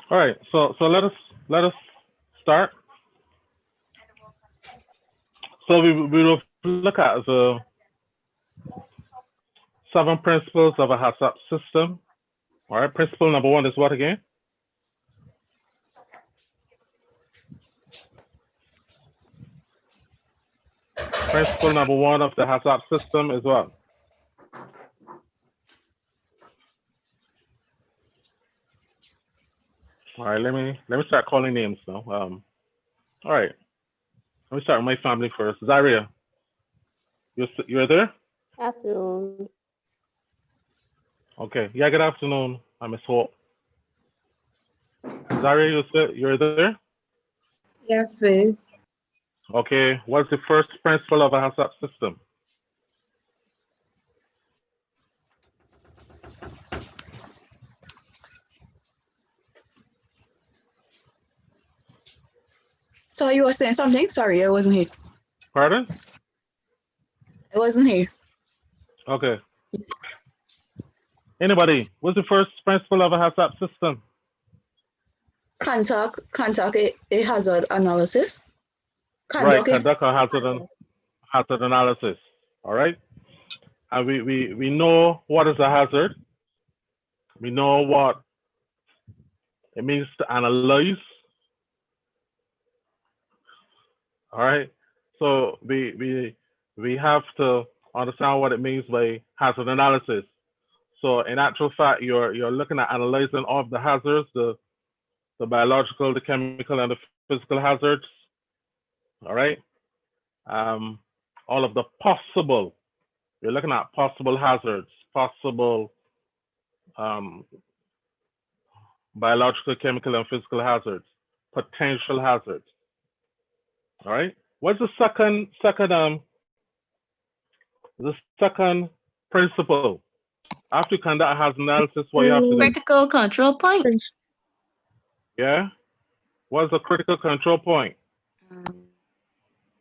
All right. So let us start. So we will look at the 7 principles of a HACCP system. All right. Principle number one is what again? Principle number one of the HACCP system is what? All right. Let me start calling names now. All right. Let me start with my family first. Zaria, you're there? Afternoon. Okay. Yeah. Good afternoon. I Miss Hope. Zaria, you're there? Yes, please. Okay. What's the first principle of a HACCP system? So you were saying something? Sorry, I wasn't here. Pardon? I wasn't here. Okay. Anybody? What's the first principle of a HACCP system? Contact a hazard analysis. Right. Conduct a Conduct a hazard analysis. All right. And we know what is a hazard. We know what it means to analyze. All right. So we have to understand what it means by hazard analysis. So in actual fact, you're looking at analyzing all of the hazards, the biological, the chemical, and the physical hazards. All right. Um, all of the possible. You're looking at possible hazards, possible um, biological, chemical, and physical hazards, potential hazards. All right. What's the second principle? After you conduct a hazard analysis, what you have to do? Critical control point. Yeah. What's the critical control point? Um,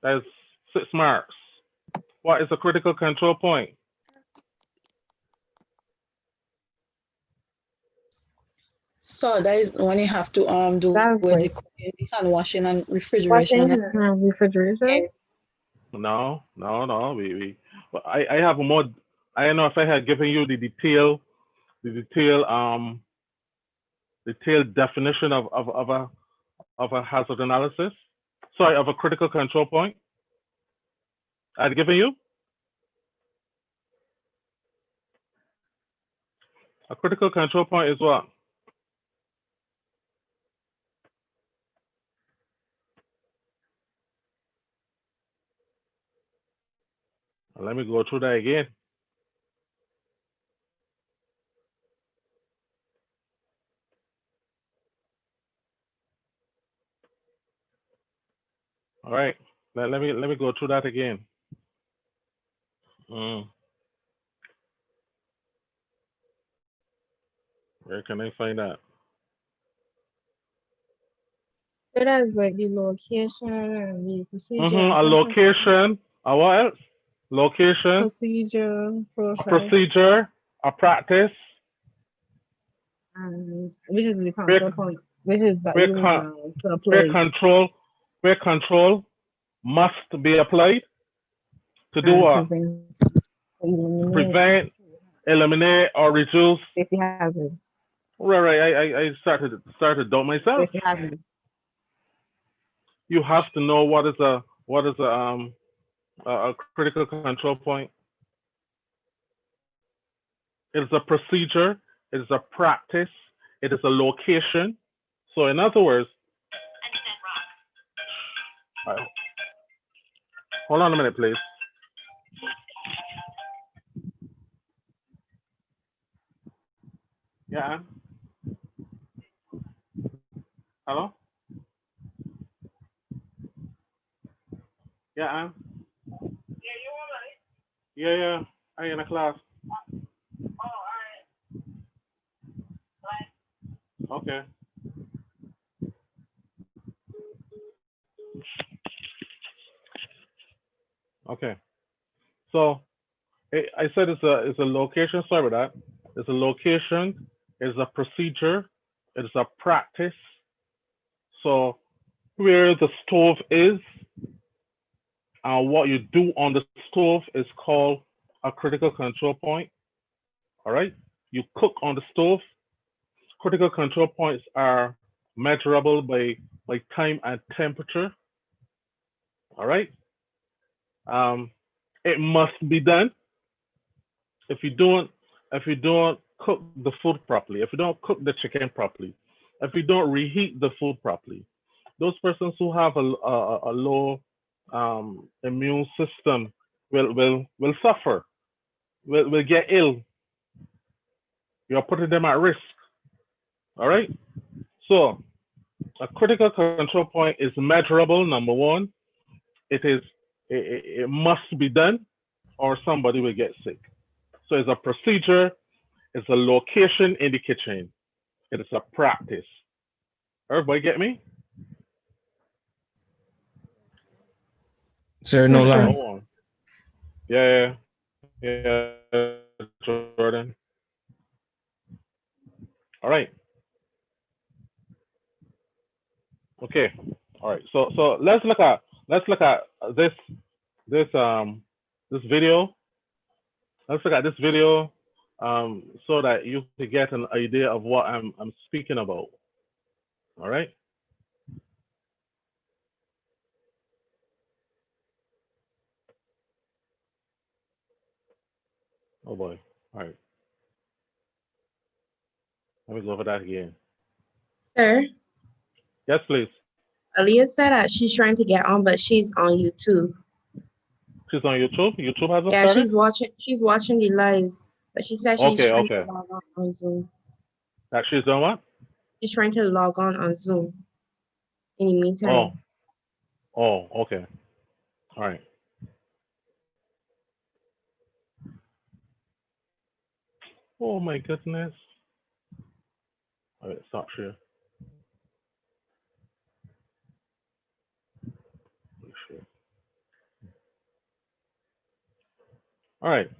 That's 6 marks. What is a critical control point? So that is when you have to do That's with the like hand washing and refrigeration. washing refrigeration. No, no, no. Well, I have a more. I don't know if I had given you the detailed definition of a hazard analysis. Sorry, of a critical control point. I'd given you a critical control point is what? Let me go through that again. All right. Let me go through that again. Mm, where can I find that? It has like the location and the procedure and A process. location. A what else? Location. Procedure, A process, procedure. A practice. and which is the Where control point, which is that where you con- to where apply control where control must be applied to do and what? prevent, To eliminate prevent, eliminate, or reduce. safety hazard, Right, right. I started to doubt myself. safety hazard. You have to know what is a critical control point. It is a procedure. It is a practice. It is a location. So in other words, uh, hold on a minute, please. Yeah. Hello. Yeah. Yeah, yeah. I in a class. Okay. Okay. So I said it's a location. Sorry about that. It's a location. It's a procedure. It is a practice. So where the stove is and what you do on the stove is called a critical control point. All right. You cook on the stove. Critical control points are measurable by time and temperature. All right. Um, it must be done. If you don't, if you don't cook the food properly, if you don't cook the chicken properly, if you don't reheat the food properly, those persons who have a low immune system will suffer, will get ill. You're putting them at risk. All right. So a critical control point is measurable. Number one, it must be done, or somebody will get sick. So it's a procedure. It's a location in the kitchen. It is a practice. Everybody get me? Sir, no For sure. lie. Go on. Yeah, yeah, Jordan. All right. Okay. All right. So let's look at this this this video. Let's look at this video so that you can get an idea of what I'm speaking about. All right. Oh boy. All right. Let me go over that again. Sir, Yes, please. Aaliyah said that she's trying to get on, but she's on YouTube. She's on YouTube. YouTube hasn't Yeah, started. she's watching the live, but she said she's Okay. trying Okay. to log on Zoom. That she's done what? She's trying to log on Zoom in the Oh. meantime. Oh. Okay. All right. Oh my goodness. All right. Stop share. Share. All right.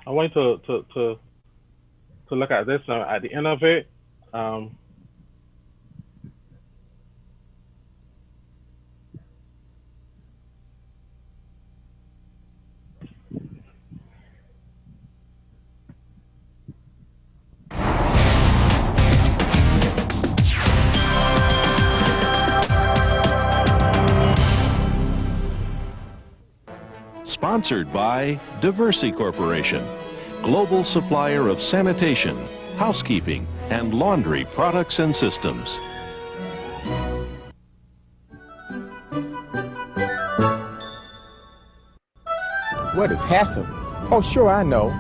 I want to look at this at the end of it. Sponsored by Diversey Corporation, global supplier of sanitation, housekeeping, and laundry products and systems. What is HACCP? Oh, sure, I know.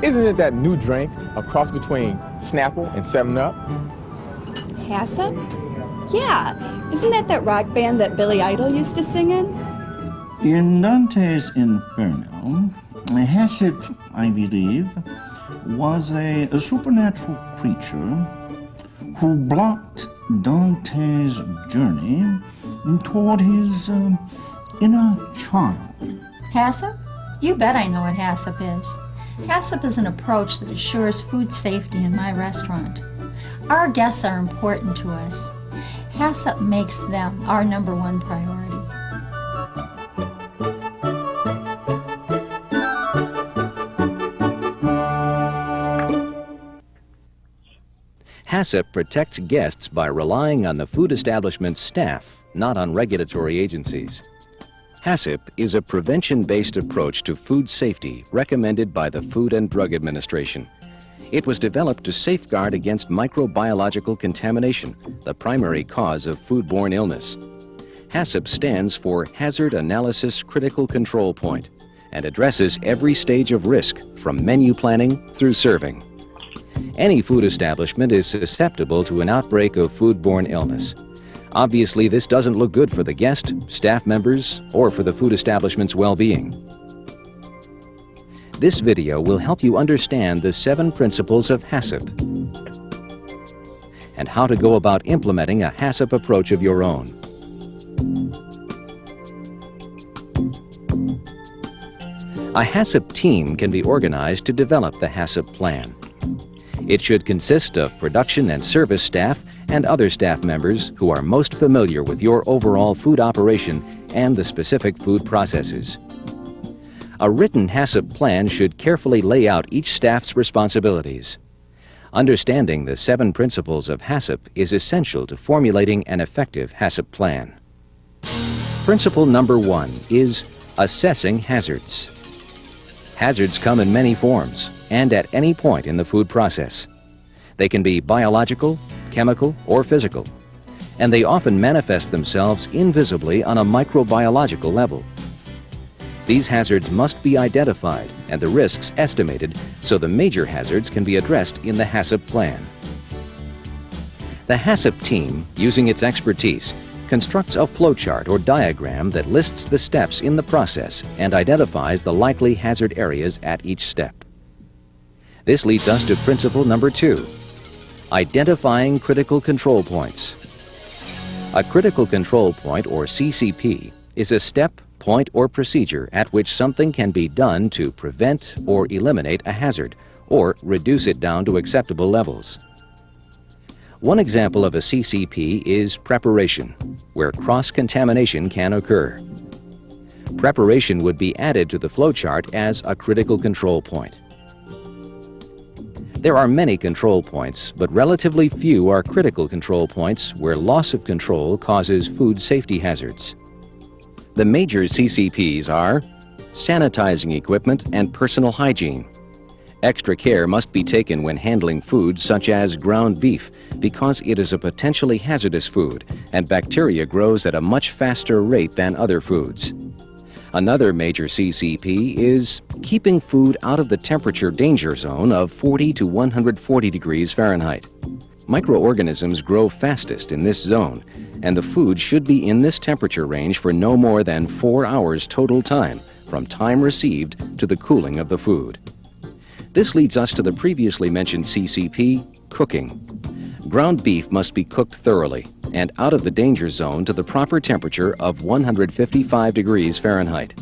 Isn't it that new drink, a cross between Snapple and 7-Up? HACCP? Yeah. Isn't that rock band that Billy Idol used to sing in? In Dante's Inferno, HACCP, I believe, was a supernatural creature who blocked Dante's journey toward his inner child. HACCP? You bet I know what HACCP is. HACCP is an approach that assures food safety in my restaurant. Our guests are important to us. HACCP makes them our #1 priority. HACCP protects guests by relying on the food establishment's staff, not on regulatory agencies. HACCP is a prevention-based approach to food safety recommended by the Food and Drug Administration. It was developed to safeguard against microbiological contamination, the primary cause of foodborne illness. HACCP stands for Hazard Analysis Critical Control Point and addresses every stage of risk from menu planning through serving. Any food establishment is susceptible to an outbreak of foodborne illness. Obviously, this doesn't look good for the guest, staff members, or for the food establishment's well-being. This video will help you understand the 7 principles of HACCP and how to go about implementing a HACCP approach of your own. A HACCP team can be organized to develop the HACCP plan. It should consist of production and service staff and other staff members who are most familiar with your overall food operation and the specific food processes. A written HACCP plan should carefully lay out each staff's responsibilities. Understanding the 7 principles of HACCP is essential to formulating an effective HACCP plan. Principle number 1 is assessing hazards. Hazards come in many forms and at any point in the food process. They can be biological, chemical, or physical, and they often manifest themselves invisibly on a microbiological level. These hazards must be identified and the risks estimated so the major hazards can be addressed in the HACCP plan. The HACCP team, using its expertise, constructs a flowchart or diagram that lists the steps in the process and identifies the likely hazard areas at each step. This leads us to principle number 2, identifying critical control points. A critical control point, or CCP, is a step, point, or procedure at which something can be done to prevent or eliminate a hazard or reduce it down to acceptable levels. One example of a CCP is preparation, where cross-contamination can occur. Preparation would be added to the flowchart as a critical control point. There are many control points, but relatively few are critical control points where loss of control causes food safety hazards. The major CCPs are sanitizing equipment and personal hygiene. Extra care must be taken when handling foods such as ground beef because it is a potentially hazardous food and bacteria grows at a much faster rate than other foods. Another major CCP is keeping food out of the temperature danger zone of 40 to 140 degrees Fahrenheit. Microorganisms grow fastest in this zone, and the food should be in this temperature range for no more than 4 hours total time, from time received to the cooling of the food. This leads us to the previously mentioned CCP, cooking. Ground beef must be cooked thoroughly and out of the danger zone to the proper temperature of 155 degrees Fahrenheit.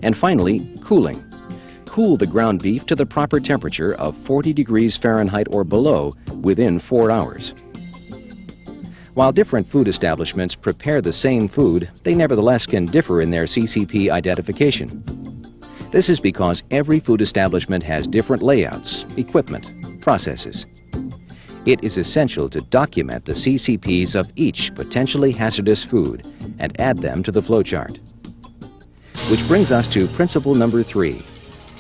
And finally, cooling. Cool the ground beef to the proper temperature of 40 degrees Fahrenheit or below within 4 hours. While different food establishments prepare the same food, they nevertheless can differ in their CCP identification. This is because every food establishment has different layouts, equipment, processes. It is essential to document the CCPs of each potentially hazardous food and add them to the flowchart. Which brings us to principle number 3,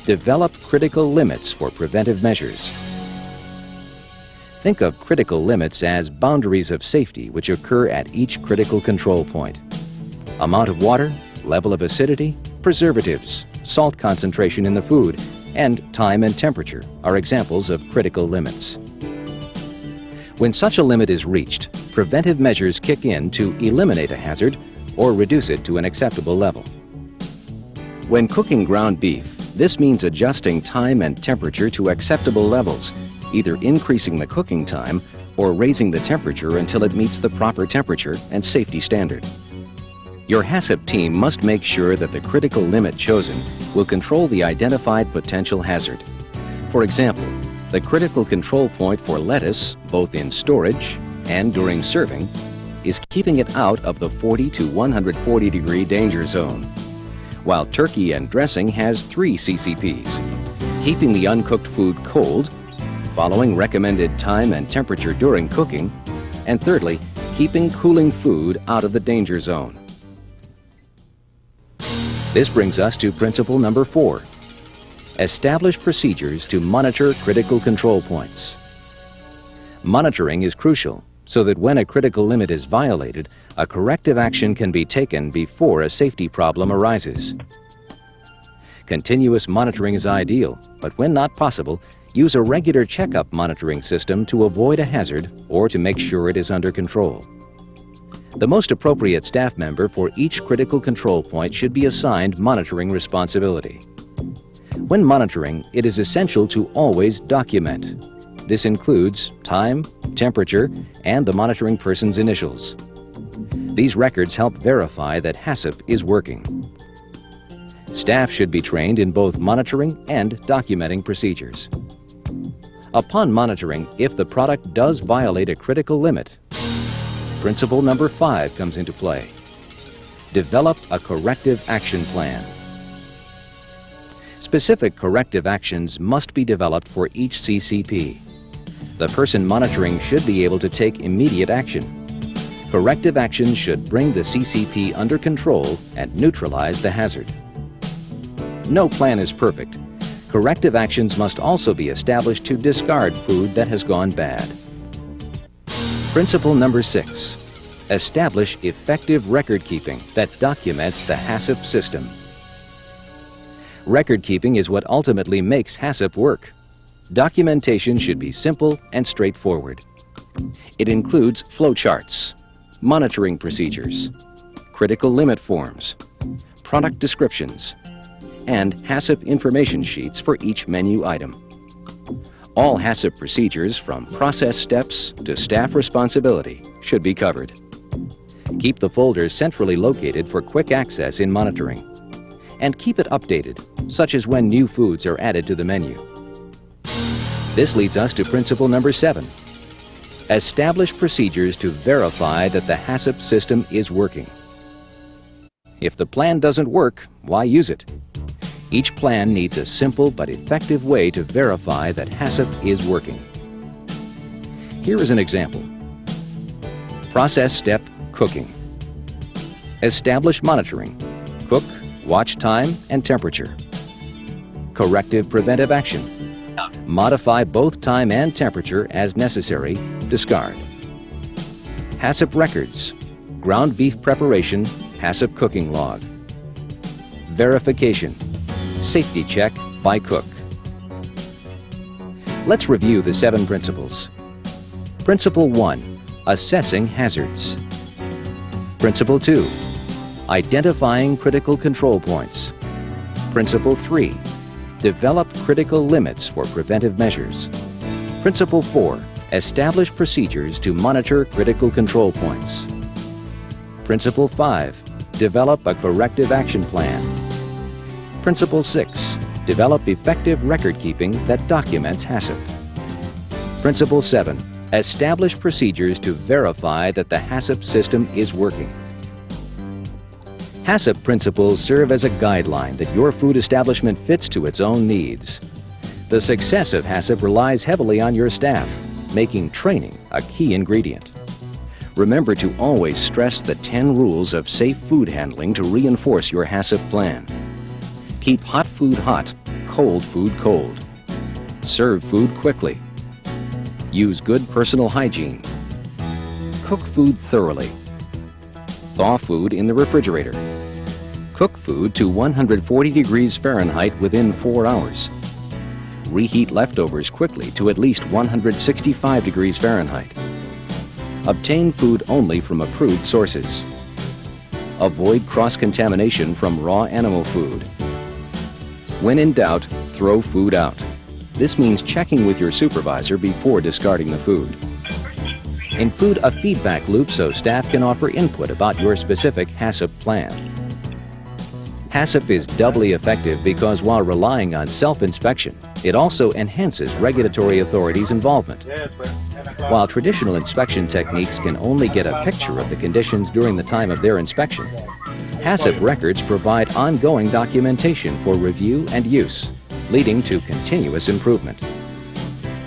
develop critical limits for preventive measures. Think of critical limits as boundaries of safety which occur at each critical control point. Amount of water, level of acidity, preservatives, salt concentration in the food, and time and temperature are examples of critical limits. When such a limit is reached, preventive measures kick in to eliminate a hazard or reduce it to an acceptable level. When cooking ground beef, this means adjusting time and temperature to acceptable levels, either increasing the cooking time or raising the temperature until it meets the proper temperature and safety standard. Your HACCP team must make sure that the critical limit chosen will control the identified potential hazard. For example, the critical control point for lettuce, both in storage and during serving, is keeping it out of the 40 to 140 degree danger zone. While turkey and dressing has 3 CCPs: keeping the uncooked food cold, following recommended time and temperature during cooking, and thirdly, keeping cooling food out of the danger zone. This brings us to principle number 4. Establish procedures to monitor critical control points. Monitoring is crucial so that when a critical limit is violated, a corrective action can be taken before a safety problem arises. Continuous monitoring is ideal, but when not possible, use a regular checkup monitoring system to avoid a hazard or to make sure it is under control. The most appropriate staff member for each critical control point should be assigned monitoring responsibility. When monitoring, it is essential to always document. This includes time, temperature, and the monitoring person's initials. These records help verify that HACCP is working. Staff should be trained in both monitoring and documenting procedures. Upon monitoring, if the product does violate a critical limit, principle number 5 comes into play. Develop a corrective action plan. Specific corrective actions must be developed for each CCP. The person monitoring should be able to take immediate action. Corrective actions should bring the CCP under control and neutralize the hazard. No plan is perfect. Corrective actions must also be established to discard food that has gone bad. Principle number 6. Establish effective record keeping that documents the HACCP system. Record keeping is what ultimately makes HACCP work. Documentation should be simple and straightforward. It includes flowcharts, monitoring procedures, critical limit forms, product descriptions, and HACCP information sheets for each menu item. All HACCP procedures, from process steps to staff responsibility, should be covered. Keep the folder centrally located for quick access in monitoring. And keep it updated, such as when new foods are added to the menu. This leads us to principle number 7. Establish procedures to verify that the HACCP system is working. If the plan doesn't work, why use it? Each plan needs a simple but effective way to verify that HACCP is working. Here is an example. Process step cooking. Establish monitoring. Cook, watch time and temperature. Corrective preventive action. Modify both time and temperature as necessary. Discard. HACCP records. Ground beef preparation. HACCP cooking log. Verification. Safety check by cook. Let's review the 7 principles. Principle 1. Assessing hazards. Principle 2. Identifying critical control points. Principle 3. Develop critical limits for preventive measures. Principle 4. Establish procedures to monitor critical control points. Principle 5. Develop a corrective action plan. Principle 6. Develop effective record keeping that documents HACCP. Principle 7. Establish procedures to verify that the HACCP system is working. HACCP principles serve as a guideline that your food establishment fits to its own needs. The success of HACCP relies heavily on your staff, making training a key ingredient. Remember to always stress the 10 rules of safe food handling to reinforce your HACCP plan. Keep hot food hot, cold food cold. Serve food quickly. Use good personal hygiene. Cook food thoroughly. Thaw food in the refrigerator. Cook food to 140 degrees Fahrenheit within 4 hours. Reheat leftovers quickly to at least 165 degrees Fahrenheit. Obtain food only from approved sources. Avoid cross-contamination from raw animal food. When in doubt, throw food out. This means checking with your supervisor before discarding the food. Include a feedback loop so staff can offer input about your specific HACCP plan. HACCP is doubly effective because while relying on self-inspection, it also enhances regulatory authorities' involvement. While traditional inspection techniques can only get a picture of the conditions during the time of their inspection, HACCP records provide ongoing documentation for review and use, leading to continuous improvement.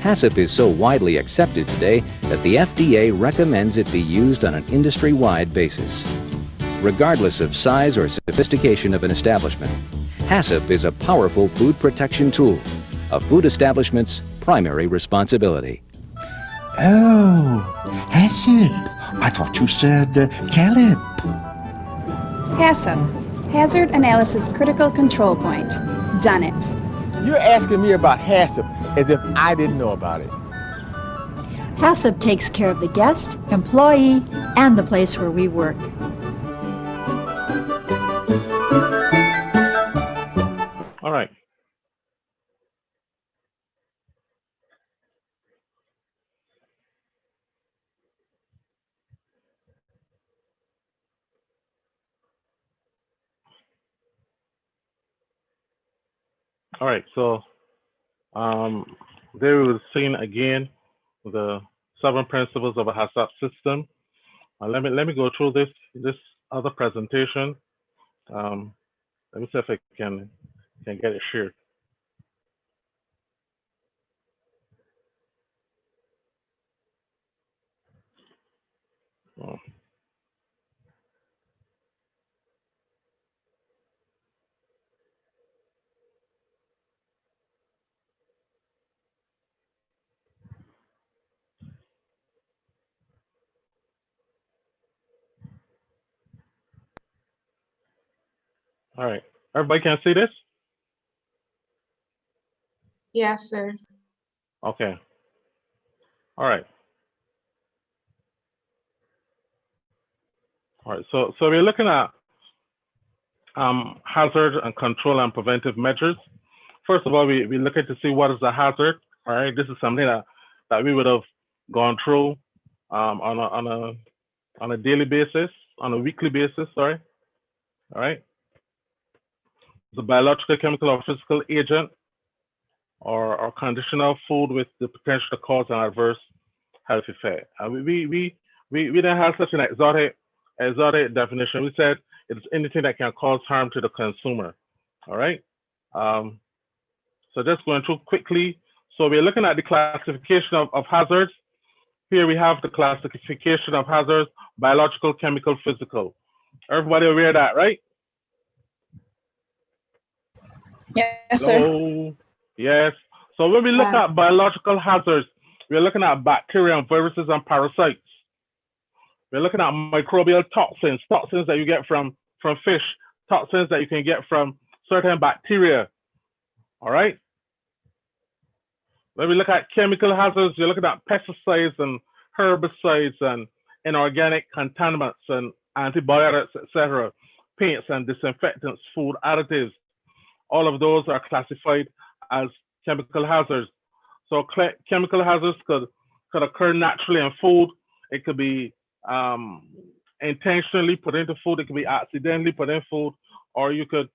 HACCP is so widely accepted today that the FDA recommends it be used on an industry-wide basis. Regardless of size or sophistication of an establishment, HACCP is a powerful food protection tool, a food establishment's primary responsibility. Oh, HACCP. I thought you said CALIP. HACCP, Hazard Analysis Critical Control Point. Done it. You're asking me about HACCP as if I didn't know about it. HACCP takes care of the guest, employee, and the place where we work. All right. All right. So, There we were seeing again the 7 principles of a HACCP system. Let me go through this other presentation. Let me see if I can get it shared. Oh. All right, everybody can see this? Yes, sir. Okay. All right. All right. So we're looking at hazard and control and preventive measures. First of all, we look at to see what is a hazard. All right. This is something that we would have gone through on a daily basis, on a weekly basis. Sorry. All right. The biological, chemical, or physical agent or condition of food with the potential to cause an adverse health effect. We didn't have such an exotic definition. We said it's anything that can cause harm to the consumer. All right. So just going through quickly. So we're looking at the classification of hazards. Here we have the classification of hazards: biological, chemical, physical. Everybody aware of that, right? Yes, sir. Hello. Yes. So when we look Yeah. at biological hazards, we're looking at bacteria and viruses and parasites. We're looking at microbial toxins that you get from fish, toxins that you can get from certain bacteria. All right. When we look at chemical hazards, you're looking at pesticides and herbicides and inorganic contaminants and antibiotics, etc., paints and disinfectants, food additives. All of those are classified as chemical hazards. So chemical hazards could occur naturally in food. It could be intentionally put into food. It could be accidentally put in food, or you could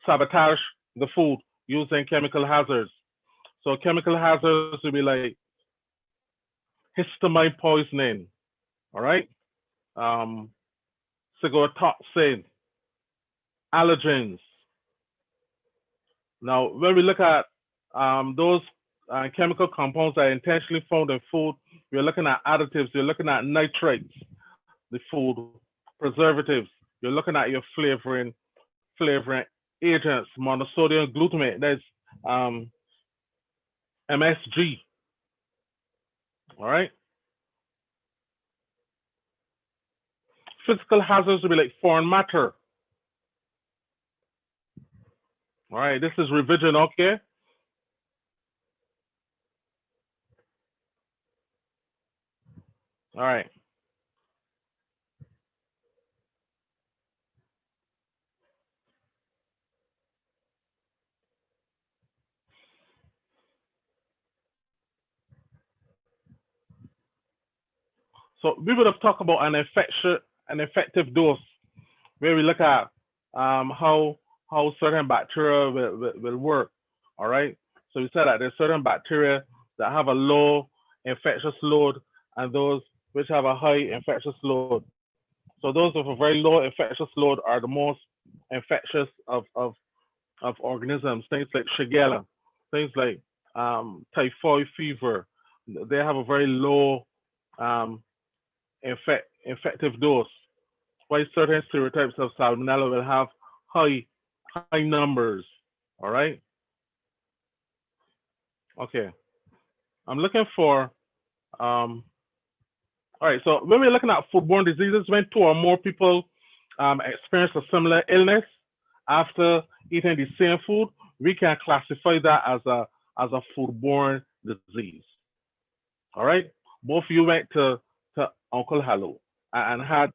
sabotage the food using chemical hazards. So chemical hazards would be like histamine poisoning, all right? Cigotoxin, allergens. Now, when we look at those chemical compounds that are intentionally found in food, we're looking at additives, you're looking at nitrates, the food, preservatives, you're looking at your flavoring agents, monosodium glutamate, that's MSG, all right? Physical hazards will be like foreign matter. All right, this is revision, okay? All right. So we would have talked about an effective dose, where we look at how certain bacteria will work. All right. So we said that there's certain bacteria that have a low infectious load and those which have a high infectious load. So those with a very low infectious load are the most infectious of organisms. Things like Shigella, things like typhoid fever. They have a very low um, infective dose. While certain serotypes of salmonella will have high numbers. All right. Okay. I'm looking for all right. So when we're looking at foodborne diseases, when 2 or more people experience a similar illness after eating the same food, we can classify that as a foodborne disease. All right. Both of you went to Uncle Hallow and had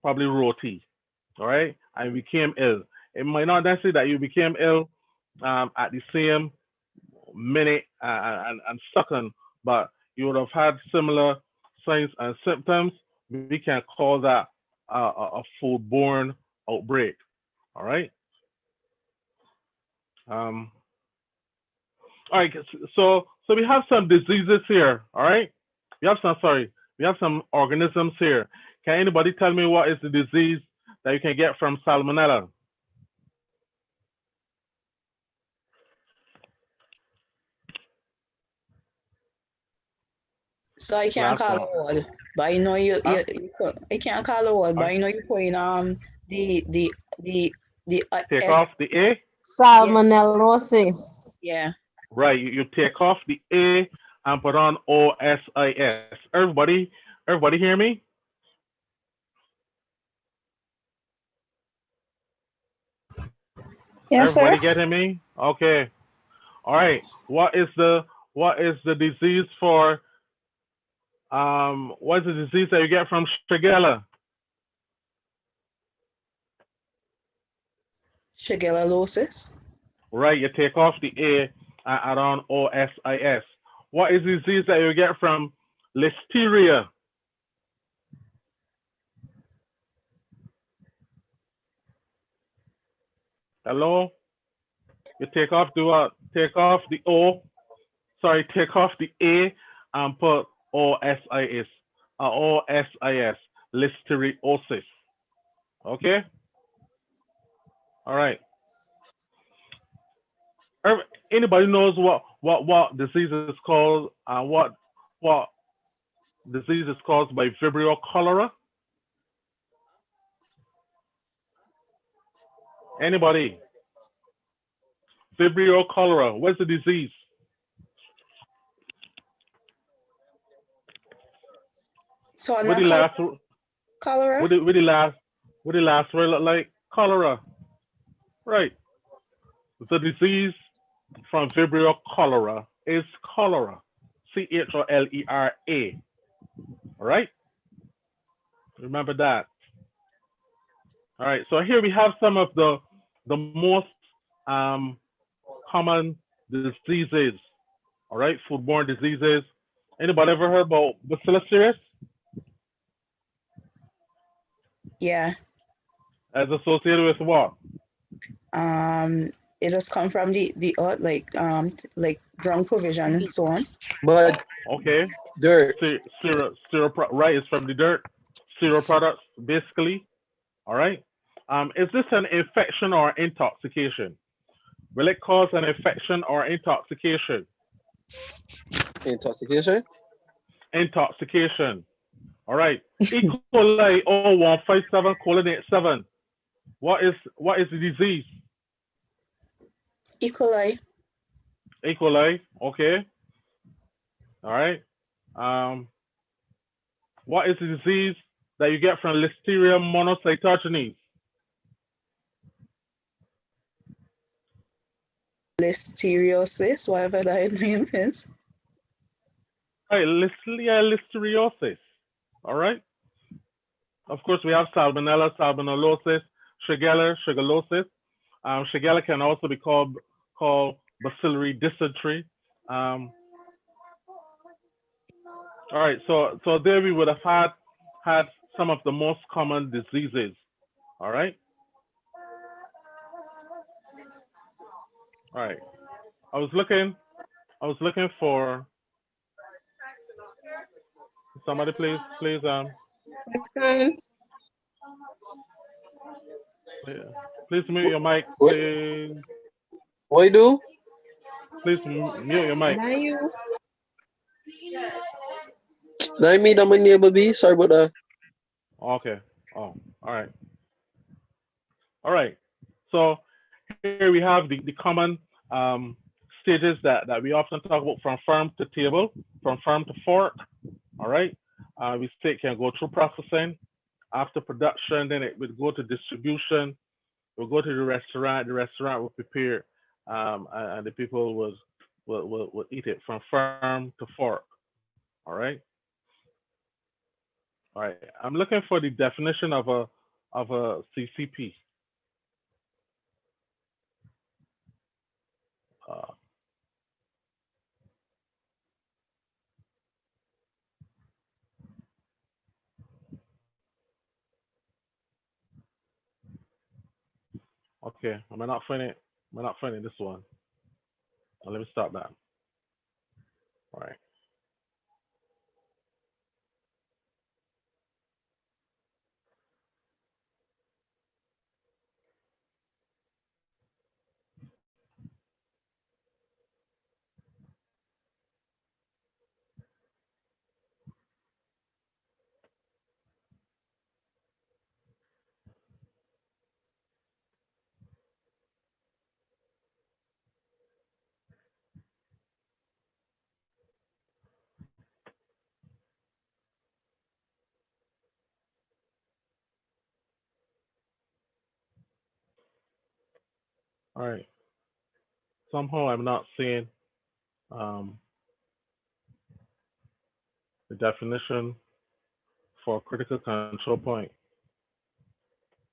probably roti. All right, and became ill. It might not necessarily that you became ill at the same minute and second, but you would have had similar signs and symptoms. We can call that a foodborne outbreak. All right. All right. So we have some diseases here. All right. We have some. Sorry. We have some organisms here. Can anybody tell me what is the disease that you can get from salmonella? So I can't Last call one. a word, but I know Huh? I can't call a word, All but right. I know you put in the Take S. off the A. Yeah, Salmonellosis. yeah. Right. You take off the A and put on OSIS. Everybody hear me? Yes, sir. Everybody getting me? Okay. All right. What is the disease for what is the disease that you get from Shigella? Shigellosis. Right, you take off the A and add on OSIS. What is the disease that you get from Listeria? Hello? You take off the what? Take off the O. Sorry, take off the A and put OSIS. OSIS. Listeriosis. Okay? All right. Anybody knows what disease is called? What disease is caused by Vibrio cholera? Anybody? Vibrio cholera. What's the disease? So What not the last cholera. what the last word look like? Cholera. Right. The disease from Vibrio cholera is cholera. Cholera. All right. Remember that. All right. So here we have some of the most um, common diseases. All right. Foodborne diseases. Anybody ever heard about Bacillus cereus Yeah. as associated with what? It just come from the earth, like ground provision and so on. Mud, Okay. dirt. Right. It's from the dirt. Cereal products, basically. All right. Is this an infection or intoxication? Will it cause an infection or intoxication? Intoxication. Intoxication. All right. E. coli 0157:87. What is the disease? E. coli. E. coli. Okay. All right. Um, what is the disease that you get from Listeria monocytogenes? Listeriosis, whatever that name is. Right, listeriosis. All right. Of course, we have salmonella, salmonellosis, shigellosis. Shigella can also be called bacillary dysentery. All right, so there we would have had some of the most common diseases. All right. All right. I was looking for somebody, please please mute your mic, What? please. What you do? Please mute your mic. Now you. Not me, that my neighbor be. Sorry about that. Okay. Oh, all right. All right. So here we have the common stages that we often talk about from farm to table, from farm to fork. All right. We say it can go through processing. After production, then it would go to distribution. We'll go to the restaurant. The restaurant will prepare, and the people will eat it from farm to fork. All right. All right. I'm looking for the definition of a CCP. Uh, okay. Am I not finding this one? Let me stop that. All right. All right. Somehow I'm not seeing um, the definition for critical control point,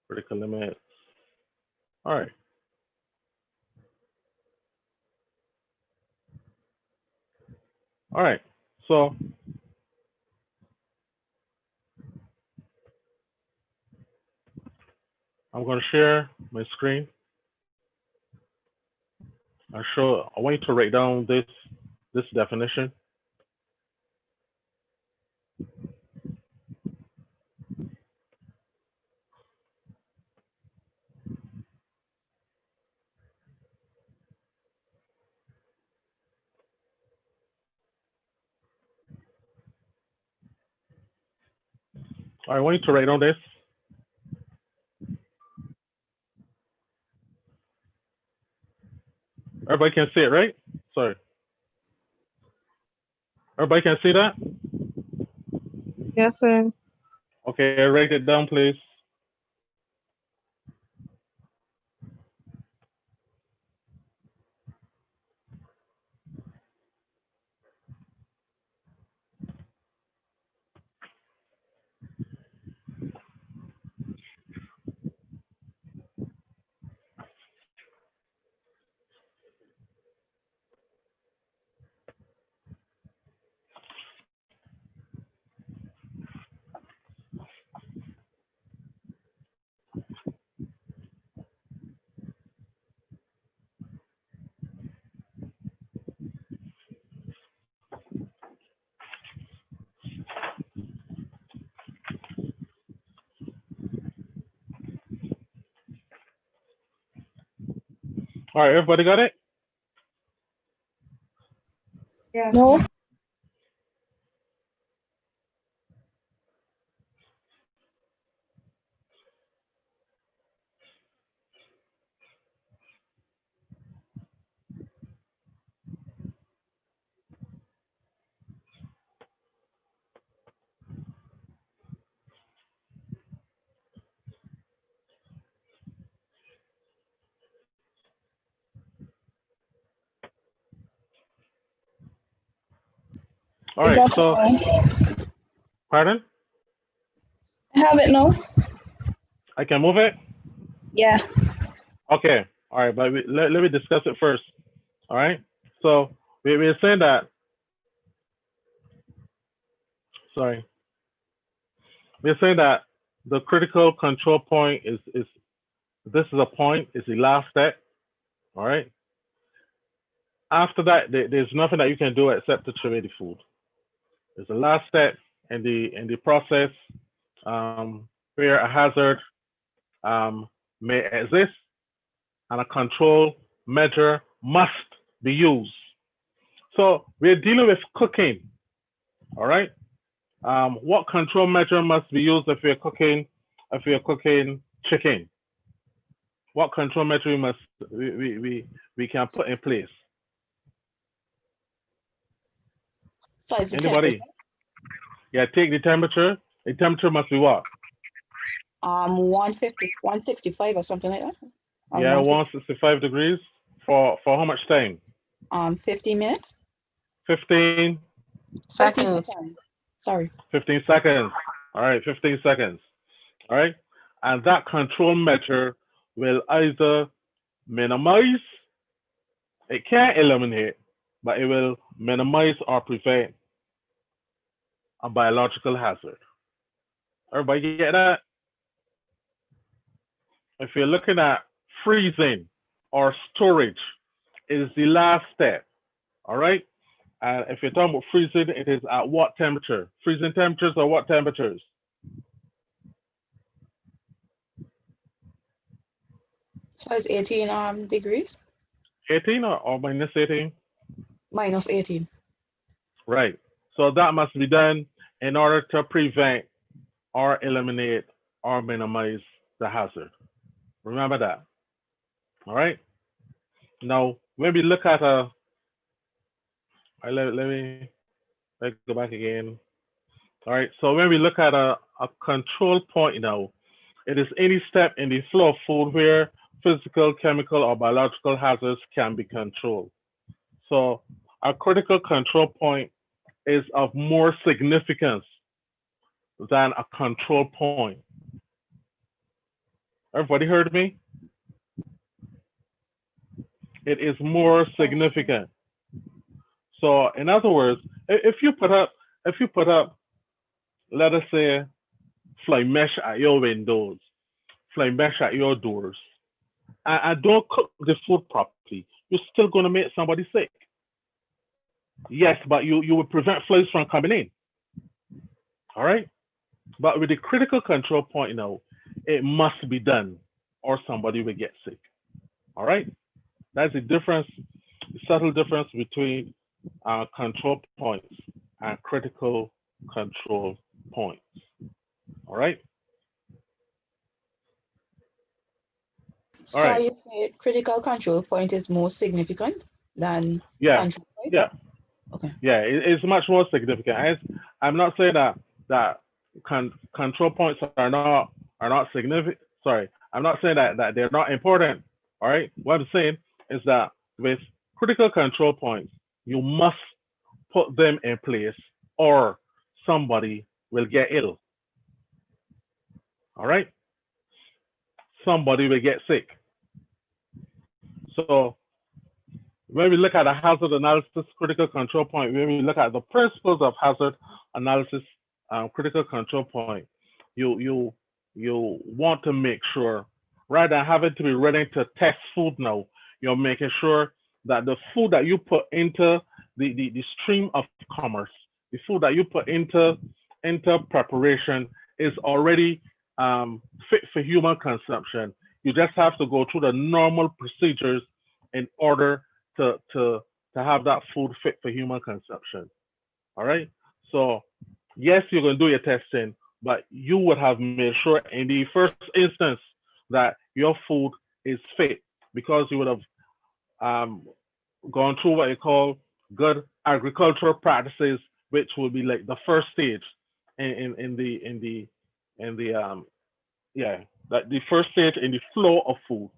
critical limits. All right. All right. So I'm going to share my screen. I want you to write down this definition. All right, I want you to write down this. Everybody can see it, right? Sorry. Everybody can see that? Yes, sir. Okay, write it down, please. All right, everybody got it? Yes. No. All I right, got so, it now. pardon? I have it now. I can move it? Yeah. Okay, all right, but let me discuss it first. All right, so we're saying that, sorry, we're saying that the critical control point is this is a point, it's the last step. All right. After that, there's nothing that you can do except to trade the food. It's the last step in the process where a hazard may exist and a control measure must be used. So we're dealing with cooking. All right. What control measure must be used if you're cooking chicken? What control measure we can put in place? Size the Anybody? temperature. Yeah, take the temperature. The temperature must be what? 150, 165 or something like that. Yeah, 165 degrees for how much time? 15 minutes. 15 seconds. Sorry. 15 seconds. All right, 15 seconds. All right. And that control measure will either minimize, it can't eliminate, but it will minimize or prevent a biological hazard. Everybody get that? If you're looking at freezing or storage, is the last step. All right. And if you're talking about freezing, it is at what temperature? Freezing temperatures or what temperatures? So it's 18 degrees? 18 or minus 18? Minus 18. Right. So that must be done in order to prevent or eliminate or minimize the hazard. Remember that. All right. Now, when we look at a, let's go back again. All right. So when we look at a control point now, it is any step in the flow of food where physical, chemical, or biological hazards can be controlled. So a critical control point is of more significance than a control point. Everybody heard me? It is more significant. So in other words, if you put up, let us say, fly mesh at your windows, fly mesh at your doors, and don't cook the food properly, you're still going to make somebody sick. Yes, but you will prevent flies from coming in. All right? But with the critical control point now, it must be done or somebody will get sick. All right? That's the difference, the subtle difference between control points and critical control points. All right? So you say critical control point is more significant than control point? Yeah. Okay. Yeah, it's much more significant. I'm not saying that control points are not significant. Sorry, I'm not saying that they're not important. All right. What I'm saying is that with critical control points, you must put them in place, or somebody will get ill. All right. Somebody will get sick. So when we look at a hazard analysis critical control point, when we look at the principles of hazard analysis critical control point, you want to make sure, rather than having to be ready to test food now, you're making sure that the food that you put into the stream of commerce, the food that you put into preparation is already fit for human consumption. You just have to go through the normal procedures in order to have that food fit for human consumption. All right. So yes, you're going to do your testing, but you would have made sure in the first instance that your food is fit, because you would have gone through what you call good agricultural practices, which will be like the first stage in the that the first stage in the flow of food,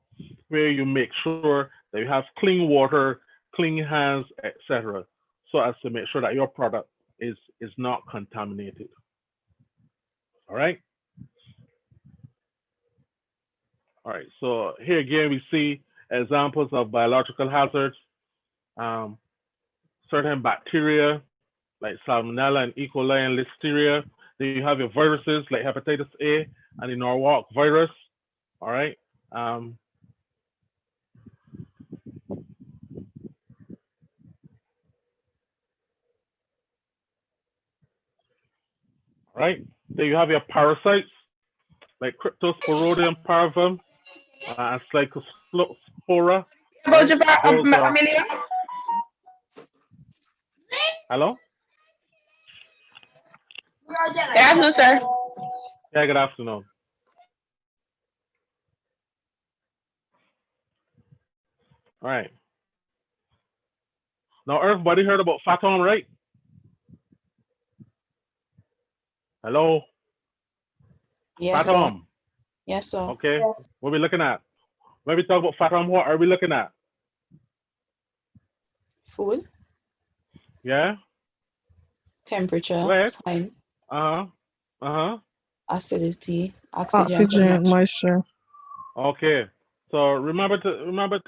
where you make sure that you have clean water, clean hands, etc., so as to make sure that your product is not contaminated. All right. All right. So here again we see examples of biological hazards. Certain bacteria like Salmonella and E. coli and Listeria. Then you have your viruses like hepatitis A and the Norwalk virus. All right. Right? Then you have your parasites like Cryptosporidium parvum and Psychospora. Right? Those are... Hello? Good afternoon, sir. Yeah, good afternoon. All right. Now, everybody heard about Fatom, right? Hello? Yes, Fatom. sir. Yes, sir. Okay. Yes. What are we looking at? When we talk about Fatom, what are we looking at? Food. Yeah? Temperature, time. Acidity, oxygen, moisture. Okay. So remember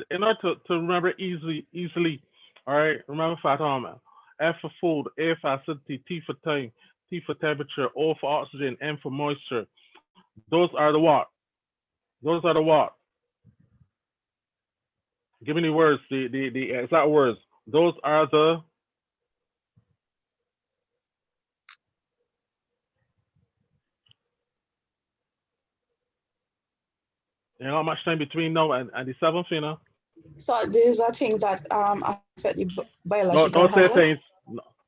in order to remember easily, all right, remember Fatom. F for food, A for acidity, T for time, T for temperature, O for oxygen, M for moisture. Those are the what? Those are the what? Give me the words, the exact words. Those are the You know how much time between now and the 7th, you know? So these are things that affect the No, biological don't say health. things.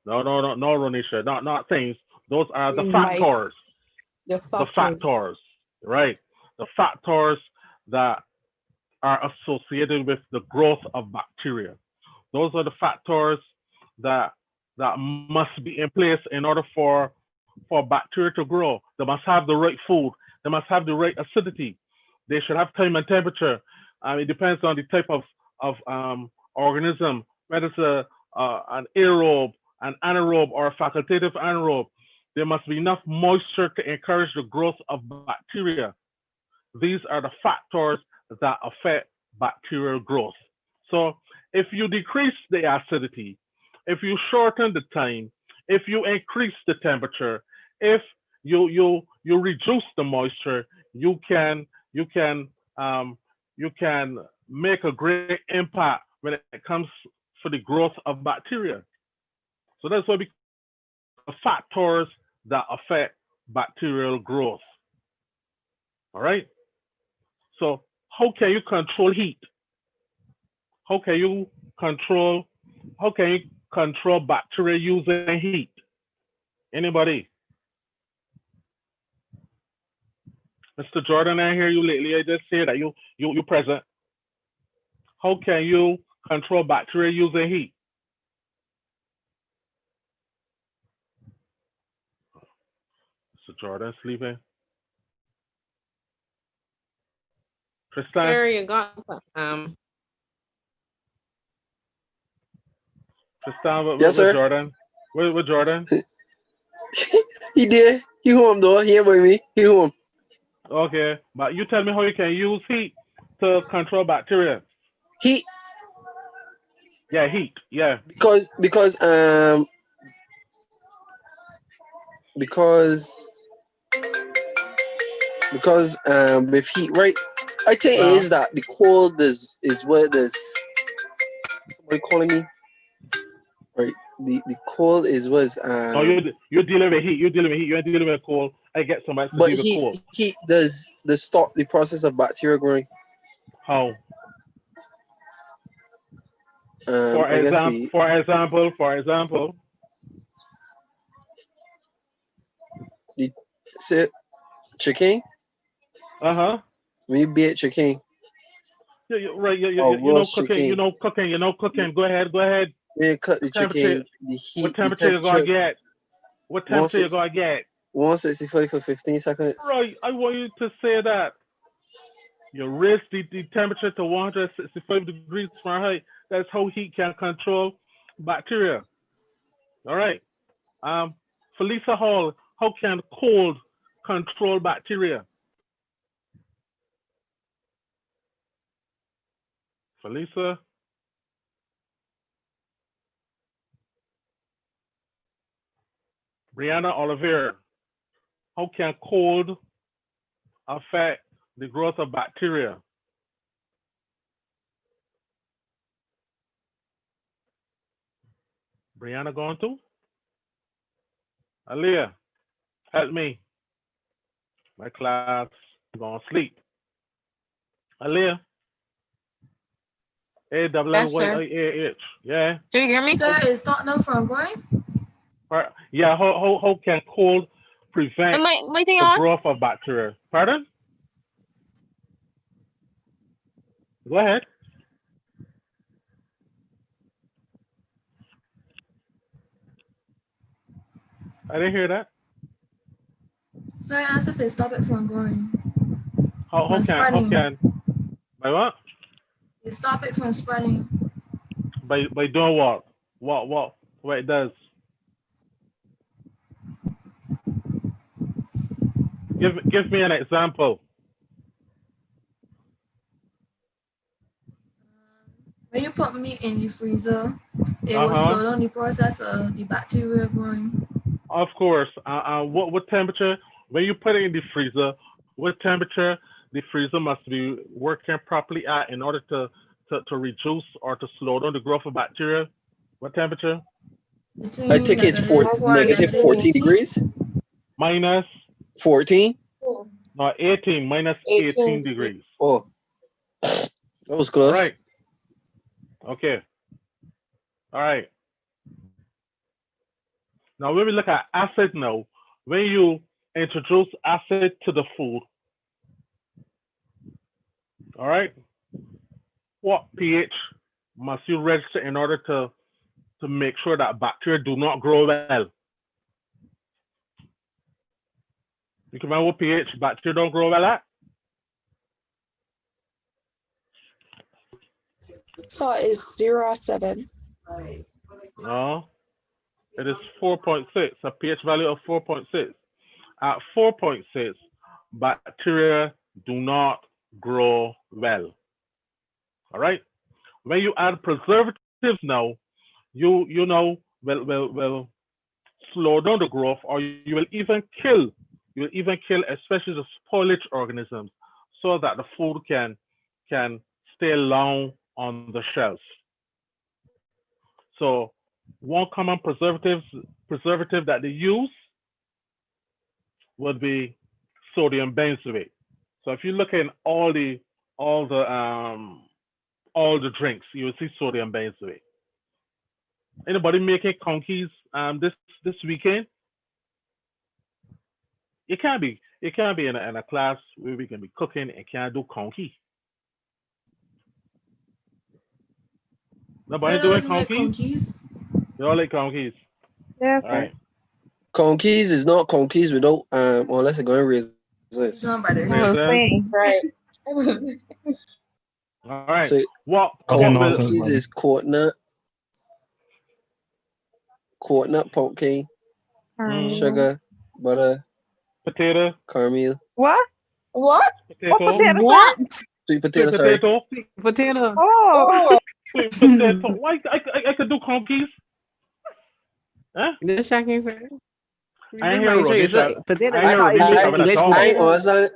No, Ronisha. Not things. Those are the We might factors. the The factors. factors, right? The factors that are associated with the growth of bacteria. Those are the factors that must be in place in order for bacteria to grow. They must have the right food. They must have the right acidity. They should have time and temperature. It depends on the type of organism, whether it's an aerobe, an anaerobe, or a facultative anaerobe. There must be enough moisture to encourage the growth of bacteria. These are the factors that affect bacterial growth. So if you decrease the acidity, if you shorten the time, if you increase the temperature, if you reduce the moisture, you can you can you can make a great impact when it comes for the growth of bacteria. So that's what we call factors that affect bacterial growth. All right. So how can you control heat? How can you control how can you control bacteria using heat? Anybody? Mr. Jordan, I hear you lately. I just say that you present. How can you control bacteria using heat? Mr. Jordan sleeping. Tristan? Sir, you got Tristan, Yes, sir. Jordan? With Jordan? He did. He home though. He ain't with me. He home. Okay, but you tell me how you can use heat to control bacteria. Heat. Yeah, heat. Yeah. Because with heat, right? I think it is that the cold is what is somebody calling me. Right. The cold is was Oh, you're dealing with heat. You're dealing with heat. You're dealing with cold. I get somebody to but deal with cold. heat does stop the process of bacteria growing. How? For example. The say chicken. When you bake chicken. Yeah, right. You know cooking. Chicken. You know cooking. Go ahead. When you cut the chicken, the heat. What temperature you gonna get? What temperature you gonna get? 165 for 15 seconds. Right. I want you to say that. You raise the temperature to 165 degrees Fahrenheit. That's how heat can control bacteria. All right. Felisa Hall, how can cold control bacteria? Felisa? Brianna Oliver, how can cold affect the growth of bacteria? Brianna going to? Aaliyah, help me. My class going to sleep. Aaliyah? A-double-L-Y-A-H. Yeah? Do you hear me? Sir, is stop now from growing? Yeah, how can cold prevent the growth of bacteria? Pardon? Go ahead. I didn't hear that. Sir, I asked if it stop it from growing. How can by what? It stop it from spreading. By doing what? What it does? Give me an example. When you put meat in the freezer, it will slow down the process of the bacteria growing. Of course. What temperature? When you put it in the freezer, what temperature the freezer must be working properly at in order to reduce or to slow down the growth of bacteria? What temperature? I think it's -14 degrees. Minus 14. No, 18 minus 18 degrees. Oh, that was All close. right. Okay. All right. Now, when we look at acid now, when you introduce acid to the food, all right, what pH must you register in order to make sure that bacteria do not grow well? You can remember what pH bacteria don't grow well at? So it's 0 or 7. No, it is 4.6, a pH value of 4.6. At 4.6, bacteria do not grow well. All right. When you add preservatives now, you know will slow down the growth, or you will even kill especially the spoilage organisms, so that the food can stay long on the shelf. So one common preservative that they use would be sodium benzoate. So if you look in all the drinks, you will see sodium benzoate. Anybody making conkeys this weekend? It can be in a class where we can be cooking and can't do conky. Nobody doing conkeys? They all like conkeys. Yes, All sir. right. Conkeys is not conkeys without unless it's going to raise this. Not by their Right. All right. So What conkeys is coconut, pumpkin, sugar, butter, potato, caramel, What? potato, What? sweet potato. sweet Sorry. potato, Potato. Oh. sweet potato. Why I could do conkeys? Huh? This shocking, sir. I ain't hear Ronisha. Potato. I ain't hear Ronisha coming at all. I honestly,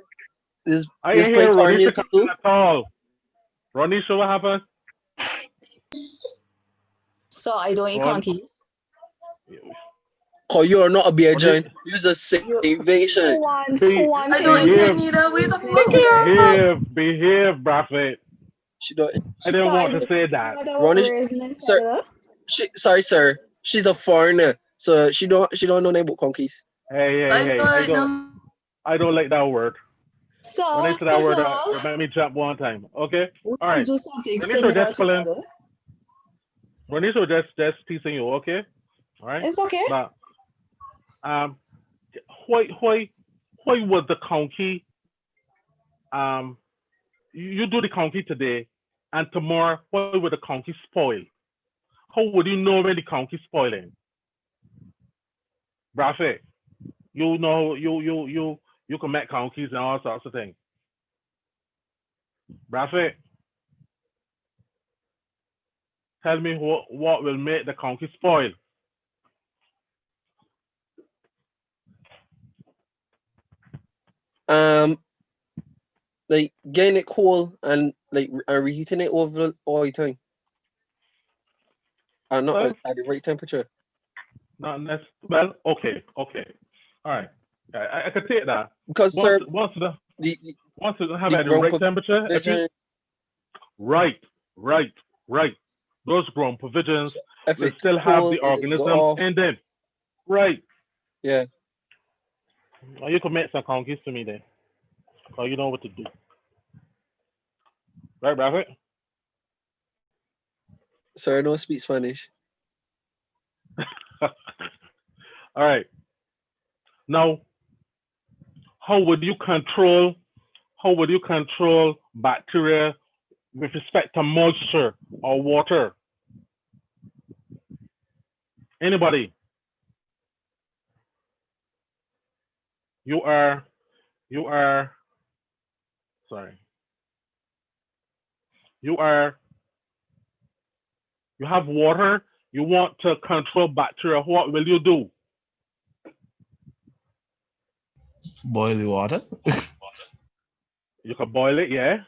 this I ain't plain hear caramel Ronisha too. coming at all. Ronisha, what happened? So I don't eat What? conkeys. Cause you are not a beer giant. You're just salvation. Who wants I don't eat it neither. What are you talking about? Behave, Prophet. She don't. I didn't want to say that. Ronnie, sorry, sir. She's a foreigner, so she don't know nothing about conkeys. Hey, I don't like that word. So When I say that first word, of all, it made me jump one time. Okay. All right. let's do something Ronisha similar just pulling. together. Ronisha just teasing you. Okay. All right. It's okay. But why was the conky you do the conky today, and tomorrow why would the conky spoil? How would you know when the conky spoiling? Brafe, you know you can make conkeys and all sorts of things. Brafe, tell me what will make the conky spoil? Like getting it cold and reheating it over all the time, and not at the right temperature. Not necessarily. Well, okay. All right. I could take that. Because once sir, once it have the at the ground right temperature, if you, right. Those grown provisions if will it's still too have cold, the it is go organisms off. in them. Right. Yeah. Well, you can make some conkeys to me then. So you know what to do. Right, Braffett? Sir, I don't speak Spanish. All right. Now, how would you control bacteria with respect to moisture or water? Anybody? You have water, you want to control bacteria, what will you do? Boil the water. You can boil it, yeah.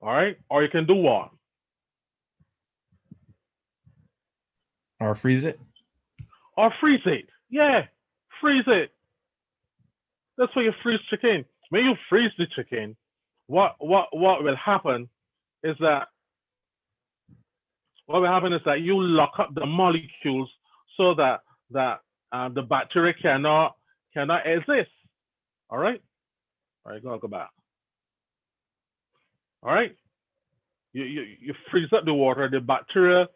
All right. Or you can do what? Or freeze it. Or freeze it. Yeah. Freeze it. That's why you freeze chicken. When you freeze the chicken, what will happen is that you lock up the molecules so that the bacteria cannot exist. All right. All right. Go back. All right. You freeze up the water. The bacteria